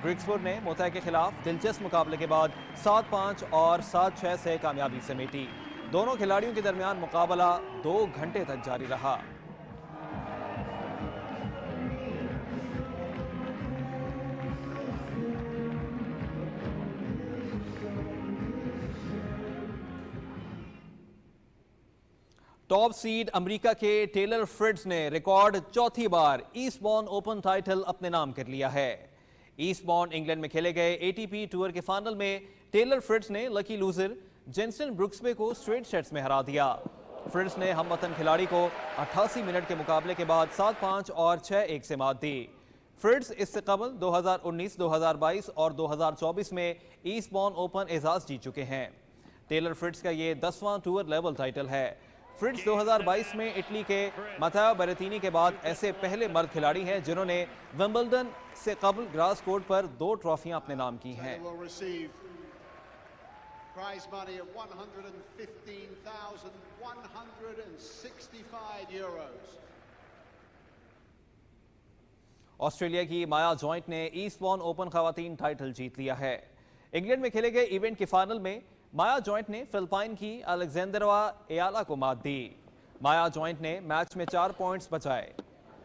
ग्रिक्सपुर ने मोताय के खिलाफ दिलचस्प मुकाबले के बाद 7-5 और 7-6 से कामयाबी समेटी। दोनों खिलाड़ियों के दरमियान मुकाबला 2 घंटे तक जारी रहा। टॉप सीड अमेरिका के टेलर फ्रिट्ज ने रिकॉर्ड चौथी बार ईस्टबॉर्न ओपन टाइटल अपने नाम कर लिया है। ईस्टबॉर्न इंग्लैंड में खेले गए ATP टूर के फाइनल में टेलर फ्रिट्ज ने लकी लूजर जेंसन ब्रुक्सबे को स्ट्रेट सेट्स में हरा दिया। फ्रिट्ज ने हमवतन खिलाड़ी को 88 मिनट के मुकाबले के बाद 7-5 और 6-1 से मात दी। फ्रिट्ज इससे कबल 2019, 2022 और 2024 में ईस्टबॉर्न ओपन एजाज जीत चुके हैं। टेलर फ्रिट्ज का ये 10वां टूर लेवल टाइटल है। फ्रिट्ज 2022 में इटली के मथायो बेरेतीनी के बाद ऐसे पहले मर्द खिलाड़ी हैं जिन्होंने विंबलडन से कबल ग्रास कोर्ट पर 2 ट्रॉफियां अपने नाम की हैं। ऑस्ट्रेलिया की माया जॉइंट ने ईस्टबॉर्न ओपन खवातीन टाइटल जीत लिया है। इंग्लैंड में खेले गए इवेंट के फाइनल में माया जॉइंट ने फिलिपाइन की अलेक्जेंड्रा एयाला को मात दी। माया जॉइंट ने मैच में 4 पॉइंट्स बचाए।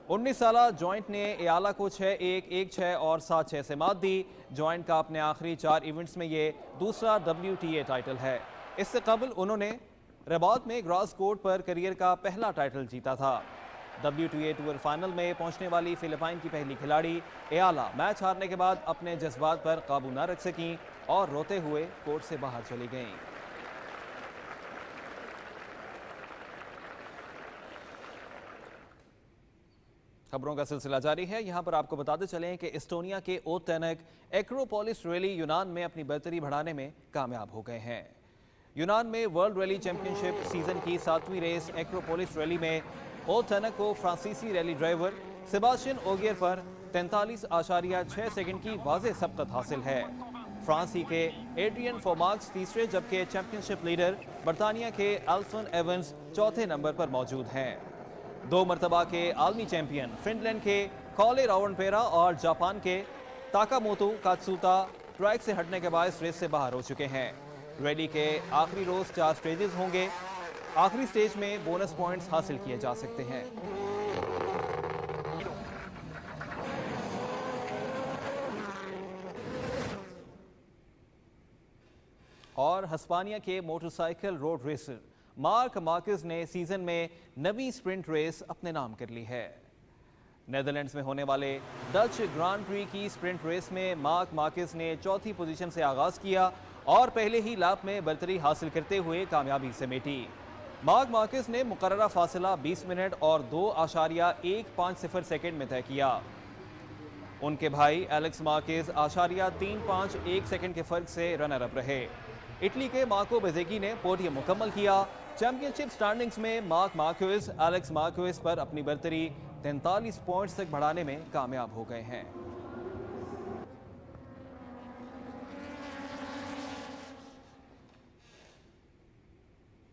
19 साला जॉइंट ने एयाला को 6-1, 1-6 और 7-6 से मात दी। जॉइंट का अपने आखिरी 4 इवेंट्स में ये दूसरा WTA टाइटल है। इससे कबल उन्होंने रबात में ग्रास कोर्ट पर करियर का पहला टाइटल जीता था। WTA टूर फाइनल में पहुंचने वाली फिलिपाइन की पहली खिलाड़ी एयाला मैच हारने के बाद अपने जज्बात पर काबू न रख सकी और रोते हुए कोर्ट से बाहर चली गईं। खबरों का सिलसिला जारी है। यहां पर आपको बताते चलें कि एस्टोनिया के ओटेनक एक्रोपोलिस रैली यूनान में अपनी बढ़तरी बढ़ाने में कामयाब हो गए हैं। यूनान में वर्ल्ड रैली चैंपियनशिप सीजन की 7वीं रेस एक्रोपोलिस रैली में ओटेनक को फ्रांसीसी रैली ड्राइवर सेबास्टियन ओगियर पर 43.6 सेकंड की वाज़ेह सबकत हासिल है। फ्रांस ही के एड्रियन फोमाक्स तीसरे जबकि चैंपियनशिप लीडर बरतानिया के एल्फन एवंस चौथे नंबर पर मौजूद हैं। 2 मरतबा के आलमी चैंपियन फिनलैंड के कॉले रावनपेरा और जापान के ताकामोतो कात्सुता ट्रैक से हटने के बायस रेस से बाहर हो चुके हैं। रैली के आखिरी रोज 4 स्टेजेस होंगे। आखिरी स्टेज में बोनस पॉइंट्स हासिल किए जा सकते हैं। और हस्पानिया के motorcycle road racer mark Marquez ने सीजन में नवी स्प्रिंट रेस अपने नाम कर ली है। नेदरलैंड्स में होने वाले डच ग्रांड प्री की स्प्रिंट रेस में मार्क मार्केज ने चौथी पोजीशन से आगाज किया और पहले ही लैप में बर्तरी हासिल करते हुए कामयाबी समेटी। मार्क मार्केज ने मुकर्ररा फासला 20 मिनट और 2.150 सेकंड में तय किया। उनके भाई एलेक्स मार्केज 3.1 सेकंड के फर्क से रनर अप रहे। इटली के मार्को बेजेगी ने पोडियम मुकम्मल किया। चैंपियनशिप स्टैंडिंग्स में मार्क मार्केज एलेक्स मार्केज पर अपनी बर्तरी 43 पॉइंट्स तक बढ़ाने में कामयाब हो गए हैं।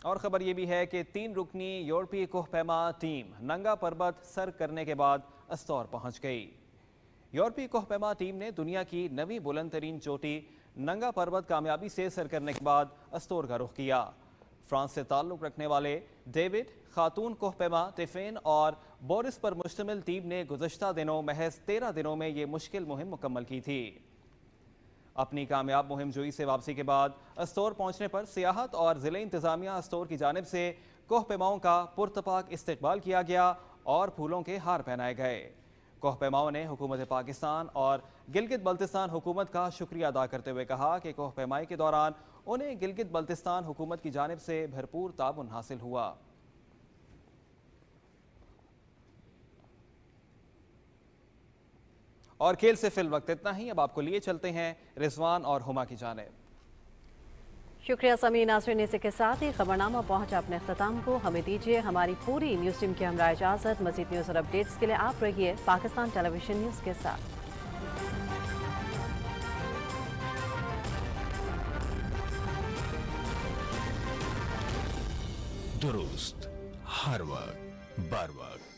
और खबर यह भी है कि 3 रुकनी यूरोपीय कोहपैमा टीम नंगा पर्वत सर करने के बाद अस्तौर पहुंच गई। यूरोपीय कोहपैमा टीम ने दुनिया की 9वीं बुलंद तरीन चोटी नंगा पर्वत कामयाबी से सर करने के बाद अस्तौर का रुख किया। फ्रांस से ताल्लुक रखने वाले डेविड, खातून कोहपैमा टिफेन और बोरिस पर मुश्तमिल टीम ने गुज़श्ता दिनों महज 13 दिनों में ये मुश्किल मुहिम मुकम्मल की थी। अपनी कामयाब मुहिम जोई से वापसी के बाद अस्तौर पहुंचने पर सियाहत और ज़िले इंतज़ामिया अस्तौर की जानिब से कोहपैमाओं का पुरतपाक इस्तकबाल किया गया और फूलों के हार पहनाए गए। कोहपैमाओं ने हुकूमत पाकिस्तान और गिलगित बल्तिस्तान हुकूमत का शुक्रिया अदा करते हुए कहा कि कोहपैमाई के दौरान उन्हें गिलगित बल्तिस्तान हुकूमत की जानिब से भरपूर ताउन हासिल हुआ। और खेल से फिल वक्त इतना ही। अब आपको लिए चलते हैं रिजवान और हुमा की जानिब। शुक्रिया समी। नाज़रीन, इसी के साथ ही खबरनामा पहुंचा अपने अख्ताम को। हमें दीजिए हमारी पूरी न्यूज़ टीम की हमरा इजाज़त। मज़ीद न्यूज़ और अपडेट्स के लिए आप रहिए पाकिस्तान टेलीविजन न्यूज़ के साथ। दुरुस्त हर वक्त बार वक्त।